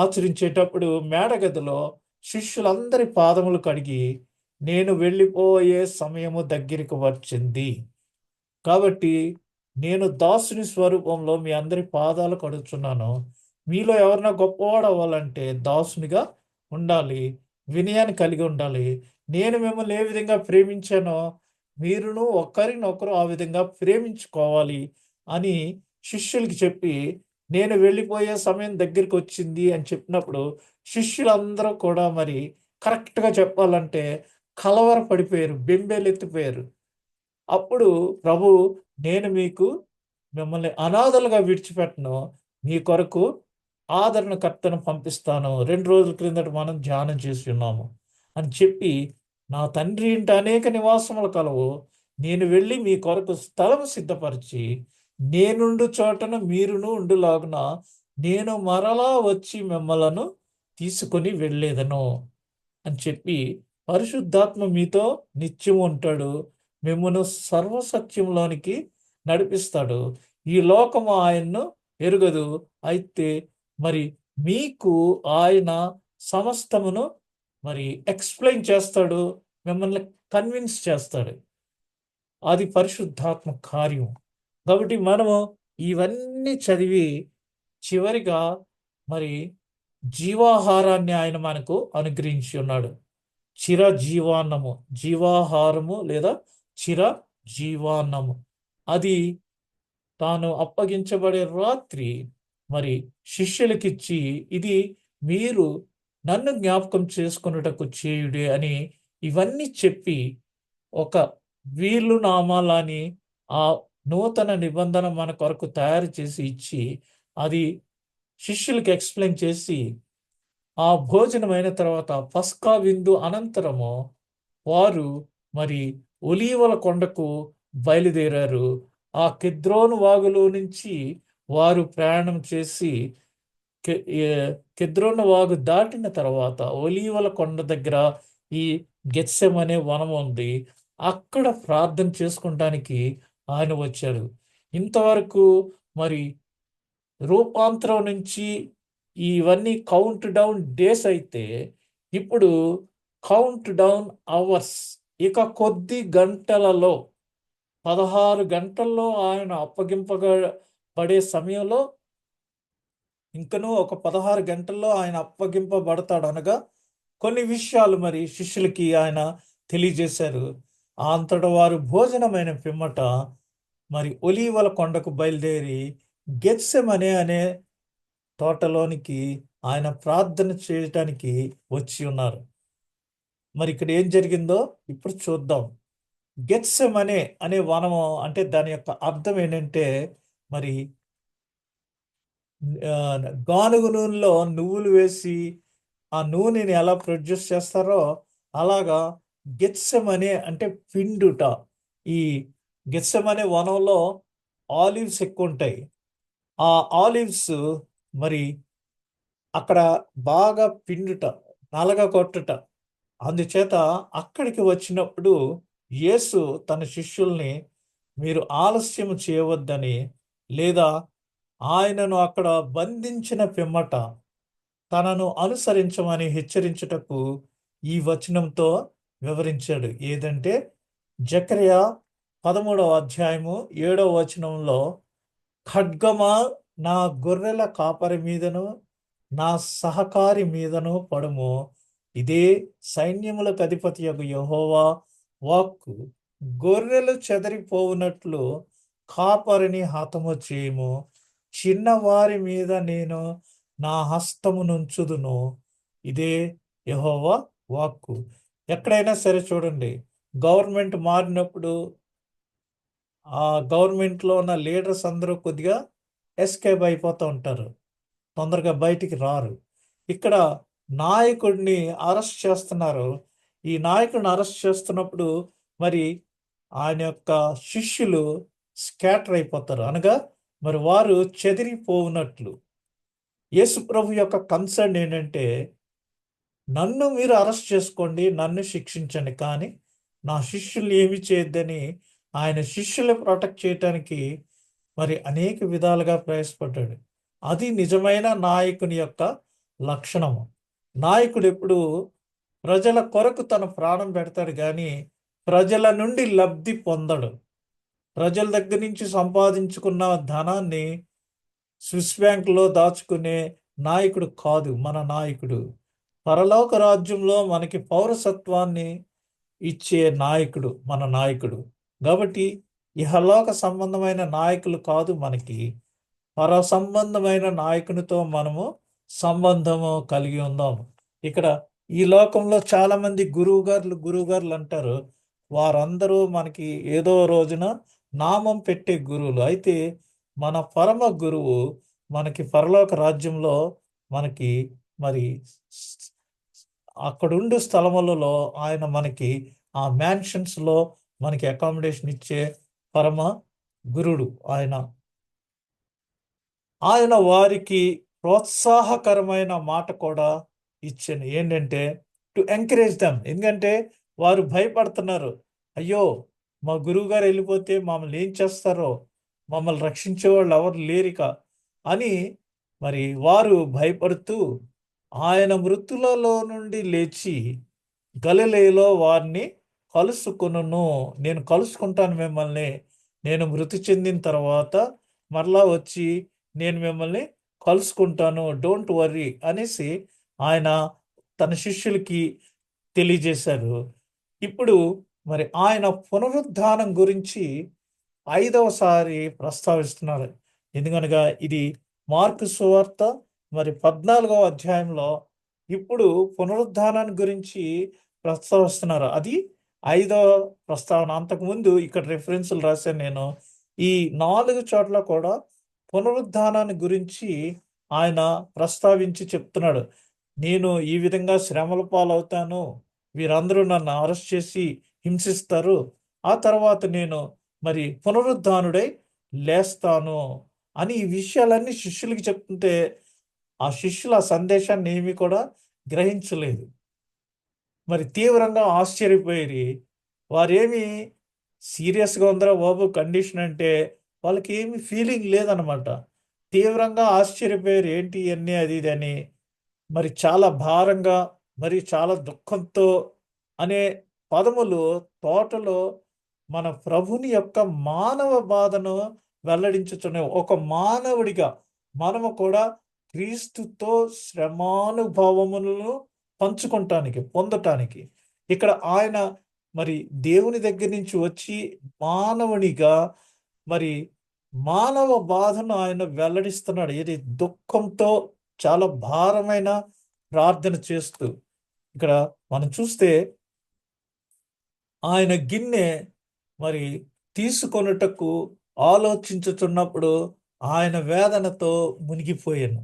ఆచరించేటప్పుడు మేడగదిలో శిష్యులందరి పాదములు కడిగి, నేను వెళ్ళిపోయే సమయము దగ్గరికి వచ్చింది కాబట్టి నేను దాసుని స్వరూపంలో మీ అందరి పాదాలు కడుగుచున్నాను. మీలో ఎవరైనా గొప్పవాడు అవ్వాలంటే దాసునిగా ఉండాలి, వినయాన్ని కలిగి ఉండాలి. నేను మిమ్మల్ని ఏ విధంగా ప్రేమించానో మీరును ఒకరినొకరు ఆ విధంగా ప్రేమించుకోవాలి అని శిష్యులకి చెప్పి, నేను వెళ్ళిపోయే సమయం దగ్గరికి వచ్చింది అని చెప్పినప్పుడు శిష్యులందరూ కూడా మరి కరెక్ట్‌గా చెప్పాలంటే కలవరపడిపోయారు, బెంబేలెత్తిపోయారు. అప్పుడు ప్రభు, నేను మీకు మిమ్మల్ని అనాథలుగా విడిచిపెట్టను, మీ కొరకు ఆదరణకర్తను పంపిస్తాను. 2 రోజుల క్రిందట మనం ధ్యానం చేసి ఉన్నాము అని చెప్పి, నా తండ్రి ఇంట అనేక నివాసములు కలవు, నేను వెళ్ళి మీ కొరకు స్థలం సిద్ధపరిచి నేనుండు చోటన మీరును ఉండులాగున నేను మరలా వచ్చి మిమ్మలను తీసుకొని వెళ్ళేదను అని చెప్పి, పరిశుద్ధాత్మ మీతో నిత్యం ఉంటాడు, మిమ్మును సర్వసత్యంలోనికి నడిపిస్తాడు. ఈ లోకము ఆయన్ను ఎరుగదు, అయితే మరి మీకు ఆయన సమస్తమును మరి ఎక్స్‌ప్లెయిన్ చేస్తాడు, మిమ్మల్ని కన్విన్స్ చేస్తాడు. అది పరిశుద్ధాత్మ కార్యం. కాబట్టి మనము ఇవన్నీ చదివి చివరిగా మరి జీవాహారాన్ని ఆయన మనకు అనుగ్రహించి ఉన్నాడు. చిరజీవాన్నము, జీవాహారము లేదా చిరజీవాన్నము. అది తాను అప్పగించబడే రాత్రి మరి శిష్యులకిచ్చి, ఇది మీరు నన్ను జ్ఞాపకం చేసుకొనుటకు చేయుడి అని ఇవన్నీ చెప్పి, ఒక వీలునామాలని ఆ నూతన నిబంధన మన కొరకు తయారు చేసి ఇచ్చి, అది శిష్యులకి ఎక్స్‌ప్లెయిన్ చేసి, ఆ భోజనమైన తర్వాత పస్కా విందు అనంతరము వారు మరి ఒలీవల కొండకు బయలుదేరారు. ఆ కెద్రోను వాగులో నుంచి వారు ప్రయాణం చేసి కె కెద్రోను వాగు దాటిన తర్వాత ఒలీవల కొండ దగ్గర ఈ గెత్సెమనే వనం ఉంది. అక్కడ ప్రార్థన చేసుకుంటానికి ఆయన వచ్చారు. ఇంతవరకు మరి రూపాంతరం నుంచి ఇవన్నీ కౌంట్ డౌన్ డేస్ అయితే, ఇప్పుడు కౌంట్ డౌన్ అవర్స్. ఇక కొద్ది గంటలలో 16 గంటల్లో ఆయన పడే సమయంలో ఇంకనూ ఒక 16 గంటల్లో ఆయన అప్పగింపబడతాడు అనగా కొన్ని విషయాలు మరి శిష్యులకి ఆయన తెలియజేశారు. అంతట వారు భోజనమైన పిమ్మట మరి ఒలీవల కొండకు బయలుదేరి గెత్సెమనే అనే తోటలోనికి ఆయన ప్రార్థన చేయటానికి వచ్చి ఉన్నారు. మరి ఇక్కడ ఏం జరిగిందో ఇప్పుడు చూద్దాం. గెత్సెమనే అనే వనము అంటే దాని యొక్క అర్థం ఏంటంటే, మరి గానుగ నూనెలో నువ్వులు వేసి ఆ నూనెని ఎలా ప్రొడ్యూస్ చేస్తారో అలాగా గెత్సెమనే అంటే పిండుట. ఈ గెత్సెమనే వనంలో ఆలివ్స్ ఎక్కువ ఉంటాయి. ఆ ఆలివ్స్ మరి అక్కడ బాగా పిండుట, నలగగొట్టుట. అందుచేత అక్కడికి వచ్చినప్పుడు యేసు తన శిష్యుల్ని మీరు ఆలస్యం చేయవద్దని, లేదా ఆయనను అక్కడ బంధించిన పిమ్మట తనను అనుసరించమని హెచ్చరించుటకు ఈ వచనంతో వివరించాడు. ఏదంటే జకర్యా 13వ అధ్యాయము 7వ వచనంలో, ఖడ్గమా నా గొర్రెల కాపరి మీదను నా సహకారి మీదను పడుము, ఇదే సైన్యములకు అధిపతియగు యెహోవా వాక్కు, గొర్రెలు చెదరిపోవునట్లు కాపరిని హతము చేయము, చిన్నవారి మీద నేను నా హస్తము నుంచుదును, ఇదే యెహోవా వాక్కు. ఎక్కడైనా సరే చూడండి, గవర్నమెంట్ మారినప్పుడు ఆ గవర్నమెంట్లో ఉన్న లీడర్స్ అందరూ కొద్దిగా ఎస్కేప్ అయిపోతూ ఉంటారు, తొందరగా బయటికి రారు. ఇక్కడ నాయకుడిని అరెస్ట్ చేస్తున్నారు. ఈ నాయకుడిని అరెస్ట్ చేస్తున్నప్పుడు మరి ఆయన యొక్క శిష్యులు స్కాటర్ అయిపోతారు, అనగా మరి వారు చెదిరిపోవునట్లు. యేసు ప్రభు యొక్క కన్సర్న్ ఏంటంటే, నన్ను మీరు అరెస్ట్ చేసుకోండి, నన్ను శిక్షించండి, కానీ నా శిష్యుల్ని ఏమి చేయొద్దని ఆయన శిష్యులు ప్రొటెక్ట్ చేయటానికి మరి అనేక విధాలుగా ప్రయాసపడ్డాడు. అది నిజమైన నాయకుని యొక్క లక్షణము. నాయకుడు ఎప్పుడు ప్రజల కొరకు తన ప్రాణం పెడతాడు, కానీ ప్రజల నుండి లబ్ధి పొందడు. ప్రజల దగ్గర నుంచి సంపాదించుకున్న ధనాన్ని స్విస్ బ్యాంకులో దాచుకునే నాయకుడు కాదు మన నాయకుడు. పరలోక రాజ్యంలో మనకి పౌరసత్వాన్ని ఇచ్చే నాయకుడు మన నాయకుడు. కాబట్టి ఇహలోక సంబంధమైన నాయకులు కాదు మనకి, పర సంబంధమైన నాయకునితో మనము సంబంధము కలిగి ఉందాం. ఇక్కడ ఈ లోకంలో చాలా మంది గురువుగారులు అంటారు. వారందరూ మనకి ఏదో రోజున నామం పెట్టే గురువులు. అయితే మన పరమ గురువు మనకి పరలోక రాజ్యంలో మనకి మరి అక్కడుండు స్థలములలో ఆయన మనకి ఆ మ్యాన్షన్స్లో మనకి అకామిడేషన్ ఇచ్చే పరమ గురుడు ఆయన. ఆయన వారికి ప్రోత్సాహకరమైన మాట కూడా ఇచ్చాను. ఏంటంటే టు ఎంకరేజ్ దెమ్. ఎందుకంటే వారు భయపడుతున్నారు. అయ్యో, మా గురువు గారు వెళ్ళిపోతే మమ్మల్ని ఏం చేస్తారో, మమ్మల్ని రక్షించే వాళ్ళు ఎవరు లేరిక అని మరి వారు భయపడుతూ ఆయన మృతులలో నుండి లేచి గలిలయలో వారిని కలుసుకొనును. నేను కలుసుకుంటాను మిమ్మల్ని. నేను మృతి చెందిన తర్వాత మరలా వచ్చి నేను మిమ్మల్ని కలుసుకుంటాను, డోంట్ వర్రీ అనేసి ఆయన తన శిష్యులకి తెలియజేశారు. ఇప్పుడు మరి ఆయన పునరుద్ధానం గురించి 5వసారి ప్రస్తావిస్తున్నారు. ఎందుకనగా ఇది మార్కు సువార్త మరి 14వ అధ్యాయంలో ఇప్పుడు పునరుద్ధానాన్ని గురించి ప్రస్తావిస్తున్నారు. అది 5వ ప్రస్తావన. అంతకుముందు ఇక్కడ రెఫరెన్సులు రాశాను నేను. ఈ 4 చోట్ల కూడా పునరుద్ధానాన్ని గురించి ఆయన ప్రస్తావించి చెప్తున్నాడు. నేను ఈ విధంగా శ్రమల పాలవుతాను, వీరందరూ నన్ను అరెస్ట్ చేసి హింసిస్తారు, ఆ తర్వాత నేను మరి పునరుద్ధానుడై లేస్తాను అని ఈ విషయాలన్నీ శిష్యులకి చెప్తుంటే ఆ శిష్యులు ఆ సందేశాన్ని ఏమీ కూడా గ్రహించలేదు. మరి తీవ్రంగా ఆశ్చర్యపోయి వారేమి సీరియస్గా ఉందరా బాబు కండిషన్ అంటే వాళ్ళకి ఏమి ఫీలింగ్ లేదనమాట. తీవ్రంగా ఆశ్చర్యపోయారు, ఏంటి ఇవన్నీ అది ఇది అని. మరి చాలా భారంగా మరి చాలా దుఃఖంతో అనే పదములు తోటలో మన ప్రభుని యొక్క మానవ బాధను వెల్లడించుచున్నాయి. ఒక మానవుడిగా మనము కూడా క్రీస్తుతో శ్రమానుభవములను పొందటానికి ఇక్కడ ఆయన మరి దేవుని దగ్గర నుంచి వచ్చి మానవునిగా మరి మానవ బాధను ఆయన వెల్లడిస్తున్నాడు. ఇది దుఃఖంతో చాలా భారమైన ప్రార్థన చేస్తూ. ఇక్కడ మనం చూస్తే ఆయన గిన్నె మరి తీసుకొనుటకు ఆలోచించుతున్నప్పుడు ఆయన వేదనతో మునిగిపోయాను.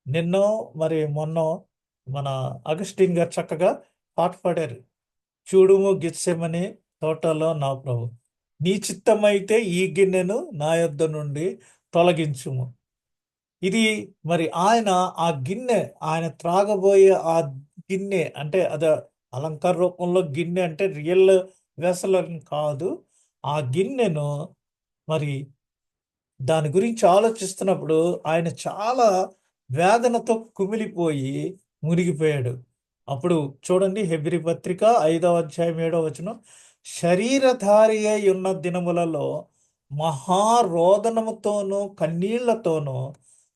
నిన్నో మరి మొన్నో మన అగస్టిన్ గారు చక్కగా పాట పాడారు. చూడుము గిత్సెమనే తోటలో నా ప్రభు, నీ చిత్తమైతే ఈ గిన్నెను నా యొద్ద నుండి తొలగించుము. ఇది మరి ఆయన ఆ గిన్నె, ఆయన త్రాగబోయే ఆ గిన్నె అంటే అది అలంకార రూపంలో గిన్నె అంటే రియల్ వెసల్ కాదు. ఆ గిన్నెను మరి దాని గురించి ఆలోచిస్తున్నప్పుడు ఆయన చాలా వేదనతో కుమిలిపోయి మునిగిపోయాడు. అప్పుడు చూడండి, హెబ్రీ పత్రిక 5వ అధ్యాయం 7వ వచనం, శరీరధారి అయి ఉన్న దినములలో మహారోదనముతోనూ కన్నీళ్లతోనూ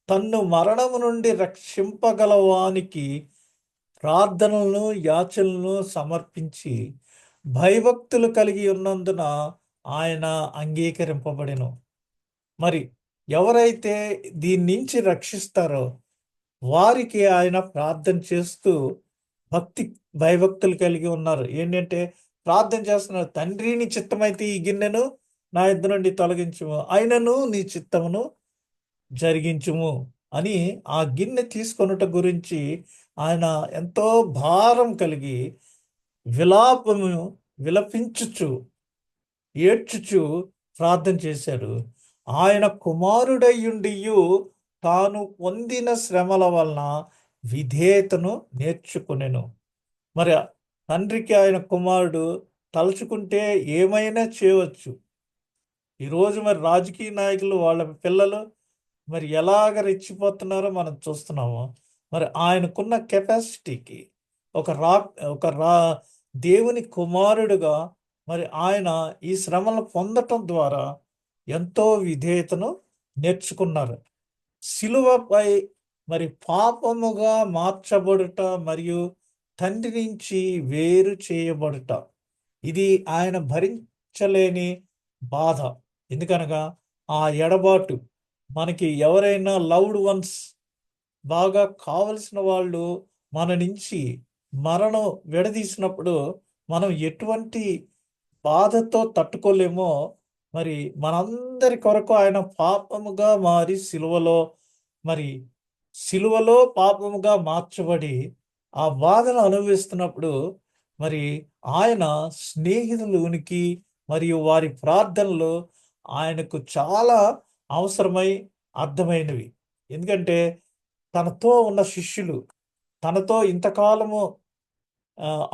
తన్ను మరణము నుండి రక్షింపగలవానికి ప్రార్థనలను యాచనలను సమర్పించి భయభక్తులు కలిగి ఉన్నందున ఆయన అంగీకరింపబడెను. మరి ఎవరైతే దీని నుంచి రక్షిస్తారో వారికి ఆయన ప్రార్థన చేస్తూ భక్తి భయభక్తులు కలిగి ఉన్నారు. ఏంటంటే ప్రార్థన చేస్తున్నారు, తండ్రి నీ చిత్తమైతే ఈ గిన్నెను నా యొద్ద నుండి తొలగించుము, అయినను నీ చిత్తమును జరిగించుము అని ఆ గిన్నె తీసుకొనుట గురించి ఆయన ఎంతో భారం కలిగి విలాపము విలపించుచు ఏడ్చుచు ప్రార్థన చేశారు. ఆయన కుమారుడయ్యుండియు తాను పొందిన శ్రమల వలన విధేయతను నేర్చుకునెను. మరి తండ్రికి ఆయన కుమారుడు తలుచుకుంటే ఏమైనా చేయవచ్చు. ఈరోజు మరి రాజకీయ నాయకులు వాళ్ళ పిల్లలు మరి ఎలాగ రెచ్చిపోతున్నారో మనం చూస్తున్నాము. మరి ఆయనకున్న కెపాసిటీకి ఒక రా ఒక రా దేవుని కుమారుడుగా మరి ఆయన ఈ శ్రమలు పొందటం ద్వారా ఎంతో విధేయతను నేర్చుకున్నారు. శిలువపై మరి పాపముగా మార్చబడుట మరియు తండ్రి నుంచి వేరు చేయబడుట, ఇది ఆయన భరించలేని బాధ. ఎందుకనగా ఆ ఎడబాటు మనకి ఎవరైనా లవ్డ్ వన్స్, బాగా కావలసిన వాళ్ళు మన నుంచి మరణం విడదీసినప్పుడు మనం ఎటువంటి బాధతో తట్టుకోలేమో, మరి మనందరి కొరకు ఆయన పాపముగా మారి సిలువలో పాపముగా మార్చబడి ఆ బాధను అనుభవిస్తున్నప్పుడు మరి ఆయన స్నేహితులునికి మరియు వారి ప్రార్థనలు ఆయనకు చాలా అవసరమై అర్థమైనవి. ఎందుకంటే తనతో ఉన్న శిష్యులు, తనతో ఇంతకాలము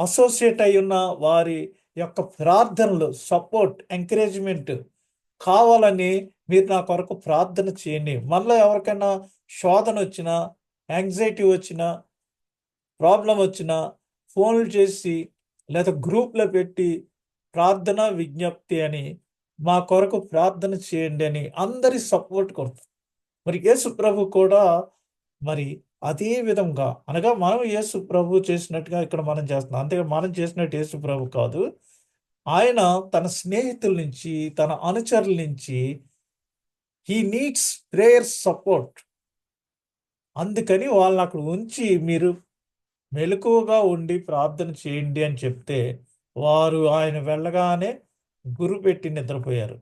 అసోసియేట్ అయి ఉన్న వారి యొక్క ప్రార్థనలు, సపోర్ట్, ఎంకరేజ్మెంట్ కావాలని మీరు నా కొరకు ప్రార్థన చేయండి. మనలో ఎవరికైనా శోధన వచ్చినా, యాంగ్జైటీ వచ్చినా, ప్రాబ్లం వచ్చినా ఫోన్లు చేసి లేదా గ్రూప్లో పెట్టి ప్రార్థన విజ్ఞప్తి అని మా కొరకు ప్రార్థన చేయండి అని అందరి సపోర్ట్ కొరకు మరి యేసు ప్రభు కూడా మరి అదే విధంగా, అనగా మనం యేసు ప్రభు చేసినట్టుగా ఇక్కడ మనం చేస్తున్నాం. అంతేగా మనం చేసినట్టు యేసు ప్రభు కాదు. ఆయన తన స్నేహితుల నుంచి, తన అనుచరుల నుంచి హీ నీడ్స్ ప్రేయర్ సపోర్ట్. అందుకని వాళ్ళని అక్కడ ఉంచి మీరు మెలకువగా ఉండి ప్రార్థన చేయండి అని చెప్తే వారు ఆయన వెళ్ళగానే గురు పెట్టి నిద్రపోయారు.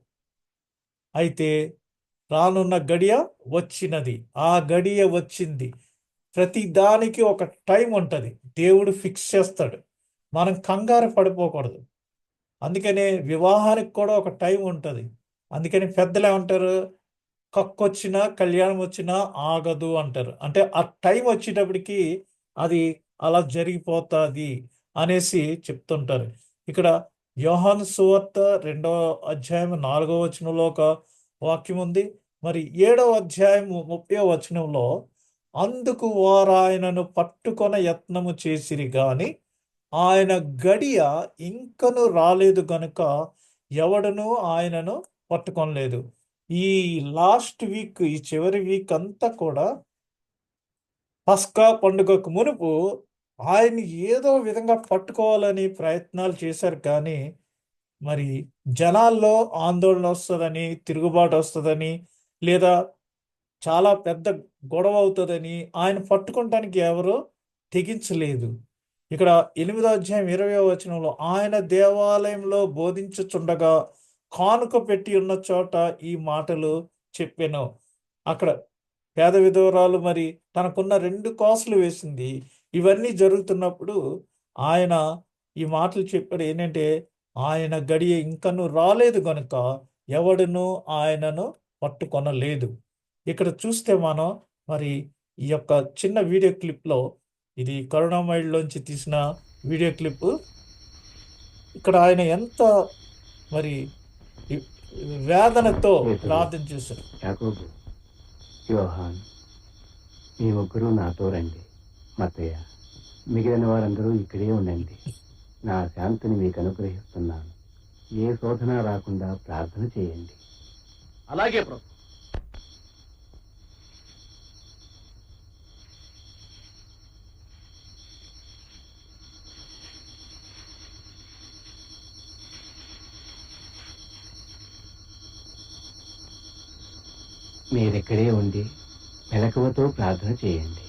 అయితే రానున్న గడియ వచ్చినది, ఆ గడియ వచ్చింది. ప్రతి దానికి ఒక టైం ఉంటుంది, దేవుడు ఫిక్స్ చేస్తాడు. మనం కంగారు పడిపోకూడదు. అందుకనే వివాహానికి కూడా ఒక టైం ఉంటుంది. అందుకని పెద్దలు ఏమంటారు, కక్కొచ్చినా కళ్యాణం వచ్చినా ఆగదు అంటారు. అంటే ఆ టైం వచ్చేటప్పటికి అది అలా జరిగిపోతుంది అనేసి చెప్తుంటారు. ఇక్కడ యోహాను సువార్త 2వ అధ్యాయం 4వ వచనంలో ఒక వాక్యం ఉంది. మరి 7వ అధ్యాయం 30వ వచనంలో, అందుకు వారు ఆయనను పట్టుకొన యత్నము చేసిరి గాని ఆయన గడియ ఇంకను రాలేదు గనుక ఎవడను ఆయనను పట్టుకొనలేదు. ఈ లాస్ట్ వీక్, ఈ చివరి వీక్ అంతా కూడా పస్కా పండుగకు మునుపు ఆయన్ని ఏదో విధంగా పట్టుకోవాలని ప్రయత్నాలు చేశారు. కానీ మరి జనాల్లో ఆందోళన వస్తుందని, తిరుగుబాటు వస్తుందని, లేదా చాలా పెద్ద గొడవ అవుతుందని ఆయన పట్టుకోవటానికి ఎవరు తెగించలేదు. ఇక్కడ 8వ అధ్యాయం 20వ వచనంలో, ఆయన దేవాలయంలో బోధించుచుండగా కానుక పెట్టి ఉన్న చోట ఈ మాటలు చెప్పాను. అక్కడ పేద విధవరాలు మరి తనకున్న 2 కాసులు వేసింది. ఇవన్నీ జరుగుతున్నప్పుడు ఆయన ఈ మాటలు చెప్పాడు. ఏంటంటే ఆయన గడియ ఇంకను రాలేదు గనుక ఎవడును ఆయనను పట్టుకొనలేదు. ఇక్కడ చూస్తే మనం మరి ఈ యొక్క చిన్న వీడియో క్లిప్లో, ఇది కరుణామయుడిలోంచి తీసిన వీడియో క్లిప్. ఇక్కడ ఆయన ఎంత మరి వేదనతో ప్రార్థన చేశారు. యాకోబు, యోహాన్, మీ ముగ్గురు నాతో రండి. మత్తయ్య, మిగిలిన వారందరూ ఇక్కడే ఉండండి. నా శాంతిని మీకు అనుగ్రహిస్తున్నాను. ఏ శోధన రాకుండా ప్రార్థన చేయండి. అలాగే ప్రభు. మీరిక్కడే ఉండి మెలకువతో ప్రార్థన చేయండి.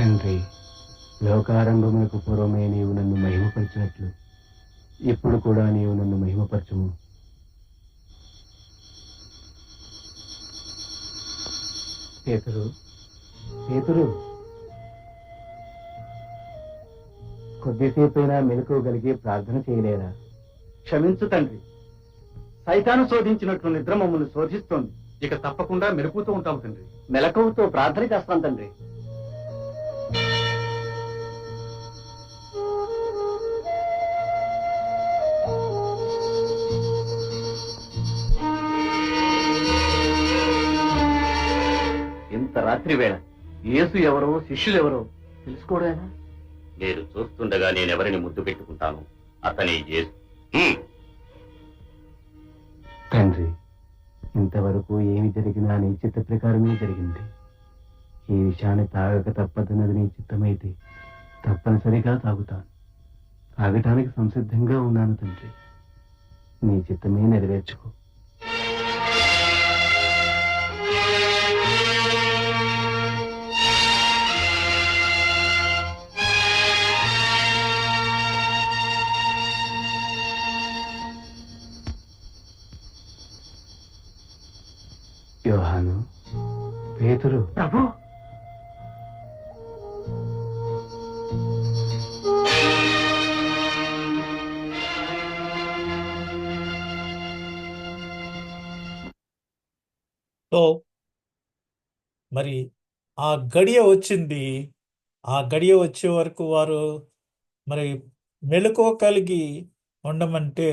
తండ్రి, లోకారంభమునకు పూర్వమే నీవు నన్ను మహిమపరిచినట్లు ఇప్పుడు కూడా నీవు నన్ను మహిమపరచుము. పేతురు, పేతురు, కొద్దిసేపైనా మెలకువగలిగి ప్రార్థన చేయలేరా? క్షమించు తండ్రి, సైతాను శోధించినట్లు నిద్ర మమ్మల్ని శోధిస్తోంది. ఇక తప్పకుండా మెరుపుతూ ఉంటాం తండ్రి. మెలకువతో ప్రార్థన చేస్తాను తండ్రి. ఇంత రాత్రి వేళ యేసు ఎవరో శిష్యులు ఎవరో తెలుసుకోవడమేనా? మీరు చూస్తుండగా నేనెవరిని ముద్దు పెట్టుకుంటాను, అతని యేసు. తండ్రి, ఇంతవరకు ఏమి జరిగినా నీ చిత్త ప్రకారమే జరిగింది. ఈ విషయాన్ని తాగక తప్పదన్నది నీ చిత్తమైతే తప్పనిసరిగా తాగుతాను. తాగటానికి సంసిద్ధంగా ఉన్నాను తండ్రి. నీ చిత్తమే నెరవేర్చుకో. యోహాను, పేతురు, ప్రభు, సో మరి ఆ గడియ వచ్చింది. ఆ గడియ వచ్చే వరకు వారు మరి మెలకువ కలిగి ఉండమంటే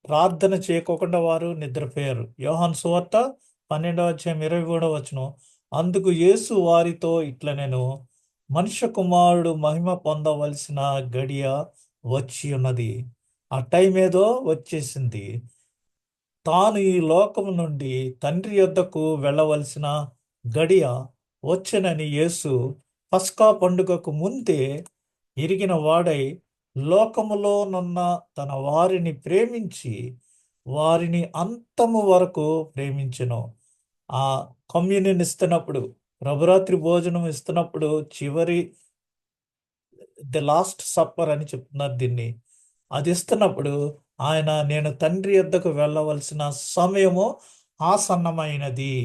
ప్రార్థన చేయకోకుండా వారు నిద్రపోయారు. యోహాను సువార్త 12:23 అందుకు యేసు వారితో ఇట్లా, నేను మనుష్య కుమారుడు మహిమ పొందవలసిన గడియ వచ్చి ఉన్నది. ఆ టైం ఏదో వచ్చేసింది. తాను ఈ లోకము నుండి తండ్రి యొద్దకు వెళ్ళవలసిన గడియ వచ్చెనని యేసు పస్కా పండుగకు ముందే ఎరిగిన వాడై లోకములోనున్న తన వారిని ప్రేమించి వారిని అంతము వరకు ప్రేమించెను. ఆ కమ్యూనియన్ ఇస్తున్నప్పుడు, ప్రభురాత్రి భోజనం ఇస్తున్నప్పుడు, చివరి ది లాస్ట్ సప్పర్ అని చెప్తున్నారు దీన్ని. అది ఇస్తున్నప్పుడు ఆయన, నేను తండ్రి యొద్దకు వెళ్ళవలసిన సమయము ఆసన్నమైనది,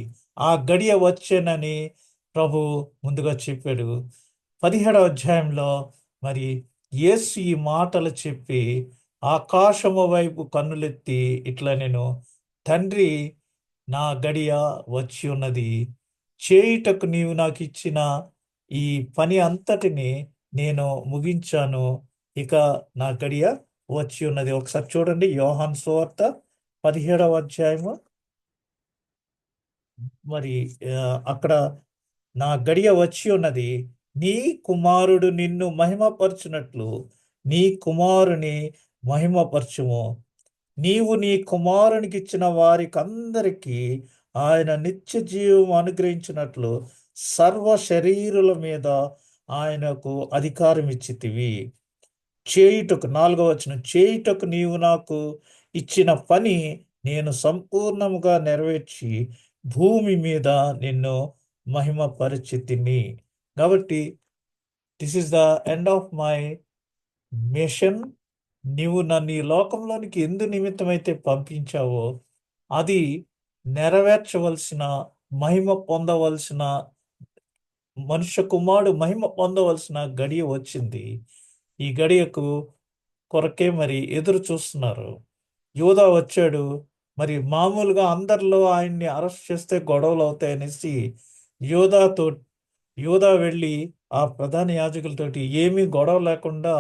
ఆ గడియ వచ్చేనని ప్రభు ముందుగా చెప్పాడు. 17వ అధ్యాయంలో మరి యేసు ఈ మాటలు చెప్పి ఆకాశము వైపు కన్నులెత్తి ఇట్లా, నేను తండ్రి, నా గడియ వచ్చి ఉన్నది, చేయుటకు నీవు నాకు ఇచ్చిన ఈ పని అంతటిని నేను ముగించాను, ఇక నా గడియ వచ్చి ఉన్నది. ఒకసారి చూడండి, యోహాను సువార్త 17వ అధ్యాయము. మరి అక్కడ నా గడియ వచ్చి ఉన్నది, నీ కుమారుడు నిన్ను మహిమపరచునట్లు నీ కుమారుని మహిమపరచుము. నీవు నీ కుమారునికి ఇచ్చిన వారికి అందరికీ ఆయన నిత్య జీవం అనుగ్రహించినట్లు సర్వ శరీరుల మీద ఆయనకు అధికారం ఇచ్చితివి. చేయుటకు, 4వ చేయుటకు నీవు నాకు ఇచ్చిన పని నేను సంపూర్ణముగా నెరవేర్చి భూమి మీద నిన్ను మహిమపరిచితిని. కాబట్టి this is the end of my mission. నీవు నన్ను ఈ లోకంలోనికి ఎందు నిమిత్తమైతే పంపించావో అది నెరవేర్చవలసిన, మహిమ పొందవలసిన, మనుష్య కుమారుడు మహిమ పొందవలసిన గడియ వచ్చింది. ఈ గడియకు కొరకే మరి ఎదురు చూస్తున్నారు. యూదా వచ్చాడు. మరి మామూలుగా అందరిలో ఆయన్ని అరెస్ట్ చేస్తే గొడవలు అవుతాయనేసి యూదా వెళ్ళి ఆ ప్రధాన యాజకులతోటి ఏమీ గొడవ లేకుండా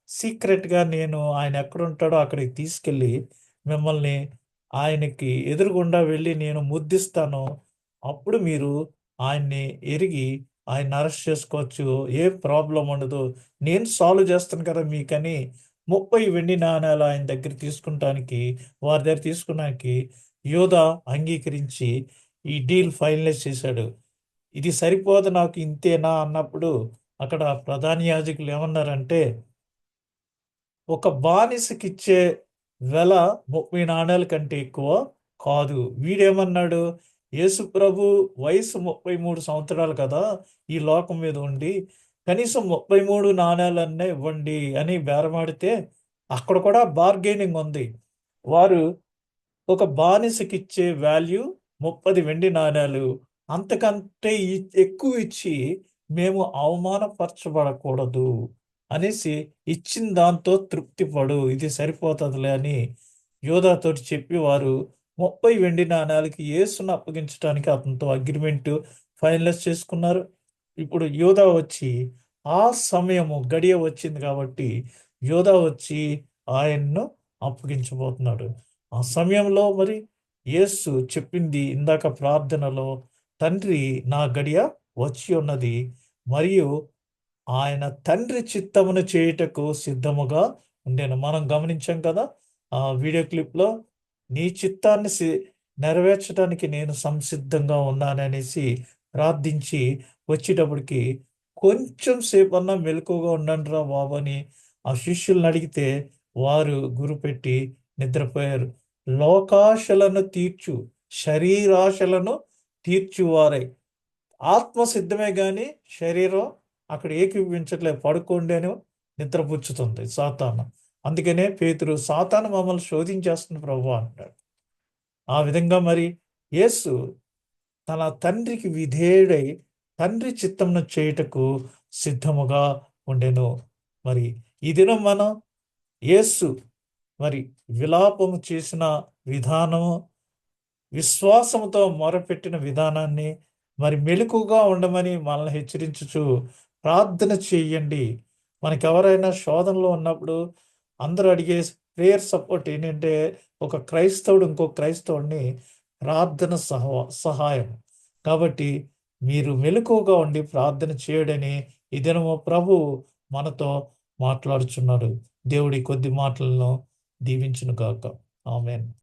సీక్రెట్గా, నేను ఆయన ఎక్కడుంటాడో అక్కడికి తీసుకెళ్ళి మిమ్మల్ని ఆయనకి ఎదురుగుండా వెళ్ళి నేను ముద్దిస్తాను, అప్పుడు మీరు ఆయన్ని ఎరిగి ఆయన అరెస్ట్ చేసుకోవచ్చు, ఏ ప్రాబ్లం ఉండదు, నేను సాల్వ్ చేస్తాను కదా మీకని 30 వెండి నాణేలు ఆయన దగ్గర వారి దగ్గర తీసుకున్నానికి యూదా అంగీకరించి ఈ డీల్ ఫైనలైజ్ చేశాడు. ఇది సరిపోదు, నాకు ఇంతేనా అన్నప్పుడు అక్కడ ప్రధాన యాజకులు ఏమన్నారంటే, ఒక బానిసకిచ్చే వెల 30 నాణేల కంటే ఎక్కువ కాదు. వీడేమన్నాడు, యేసు ప్రభు వయసు 33 సంవత్సరాలు కదా ఈ లోకం మీద ఉండి, కనీసం 33 నాణేలన్నా ఇవ్వండి అని బేరమాడితే అక్కడ కూడా బార్గెనింగ్ ఉంది. వారు ఒక బానిసకిచ్చే వాల్యూ 30 వెండి నాణేలు, అంతకంటే ఎక్కువ ఇచ్చి మేము అవమానపరచబడకూడదు అనేసి ఇచ్చిన దాంతో తృప్తి పడు, ఇది సరిపోతుందిలే అని యోధాతోటి చెప్పి వారు 30 వెండి నాణేలకి యేసును అప్పగించడానికి అతనితో అగ్రిమెంట్ ఫైనలైజ్ చేసుకున్నారు. ఇప్పుడు యోధా వచ్చి ఆ సమయము గడియ వచ్చింది కాబట్టి యోధా వచ్చి ఆయన్ను అప్పగించబోతున్నాడు. ఆ సమయంలో మరి యేసు చెప్పింది ఇందాక ప్రార్థనలో, తండ్రి నా గడియ వచ్చి ఉన్నది మరియు ఆయన తండ్రి చిత్తమును చేయుటకు సిద్ధముగా ఉండేను. మనం గమనించాం కదా ఆ వీడియో క్లిప్లో, నీ చిత్తాన్ని నెరవేర్చడానికి నేను సంసిద్ధంగా ఉన్నాననేసి ప్రార్థించి వచ్చేటప్పటికి కొంచెం సేపన్నా మెలకుగా ఉండండి రా బాబు అని ఆ శిష్యులను అడిగితే వారు గురిపెట్టి నిద్రపోయారు. లోకాశలను తీర్చు, శరీరాశలను తీర్చువారై, ఆత్మ సిద్ధమే కానీ శరీరం అక్కడ ఏకీభవించట్లేదు, పడుకోండి అని నిద్రపుచ్చుతుంది సాతాను. అందుకనే పేతురు సాతాను మమ్మల్ని శోధించేస్తుంది ప్రభువా అంటాడు. ఆ విధంగా మరి యేసు తన తండ్రికి విధేయుడై తండ్రి చిత్తమును చేయుటకు సిద్ధముగా ఉండెను. మరి ఈ దినం మనం యేసు మరి విలాపము చేసిన విధానము, విశ్వాసముతో మొరపెట్టిన విధానాన్ని మరి మెలకుగా ఉండమని మనల్ని హెచ్చరించుచు ప్రార్థన చేయండి. మనకి ఎవరైనా శోధనలో ఉన్నప్పుడు అందరూ అడిగే ప్రేయర్ సపోర్ట్ ఏంటంటే ఒక క్రైస్తవుడు ఇంకో క్రైస్తవుడిని ప్రార్థన సహాయం. కాబట్టి మీరు మెలకుగా ఉండి ప్రార్థన చేయడని ఈ దినము ప్రభు మనతో మాట్లాడుచున్నాడు. దేవుడి కొద్ది మాటలను దీవించును గాక. ఆమేన్.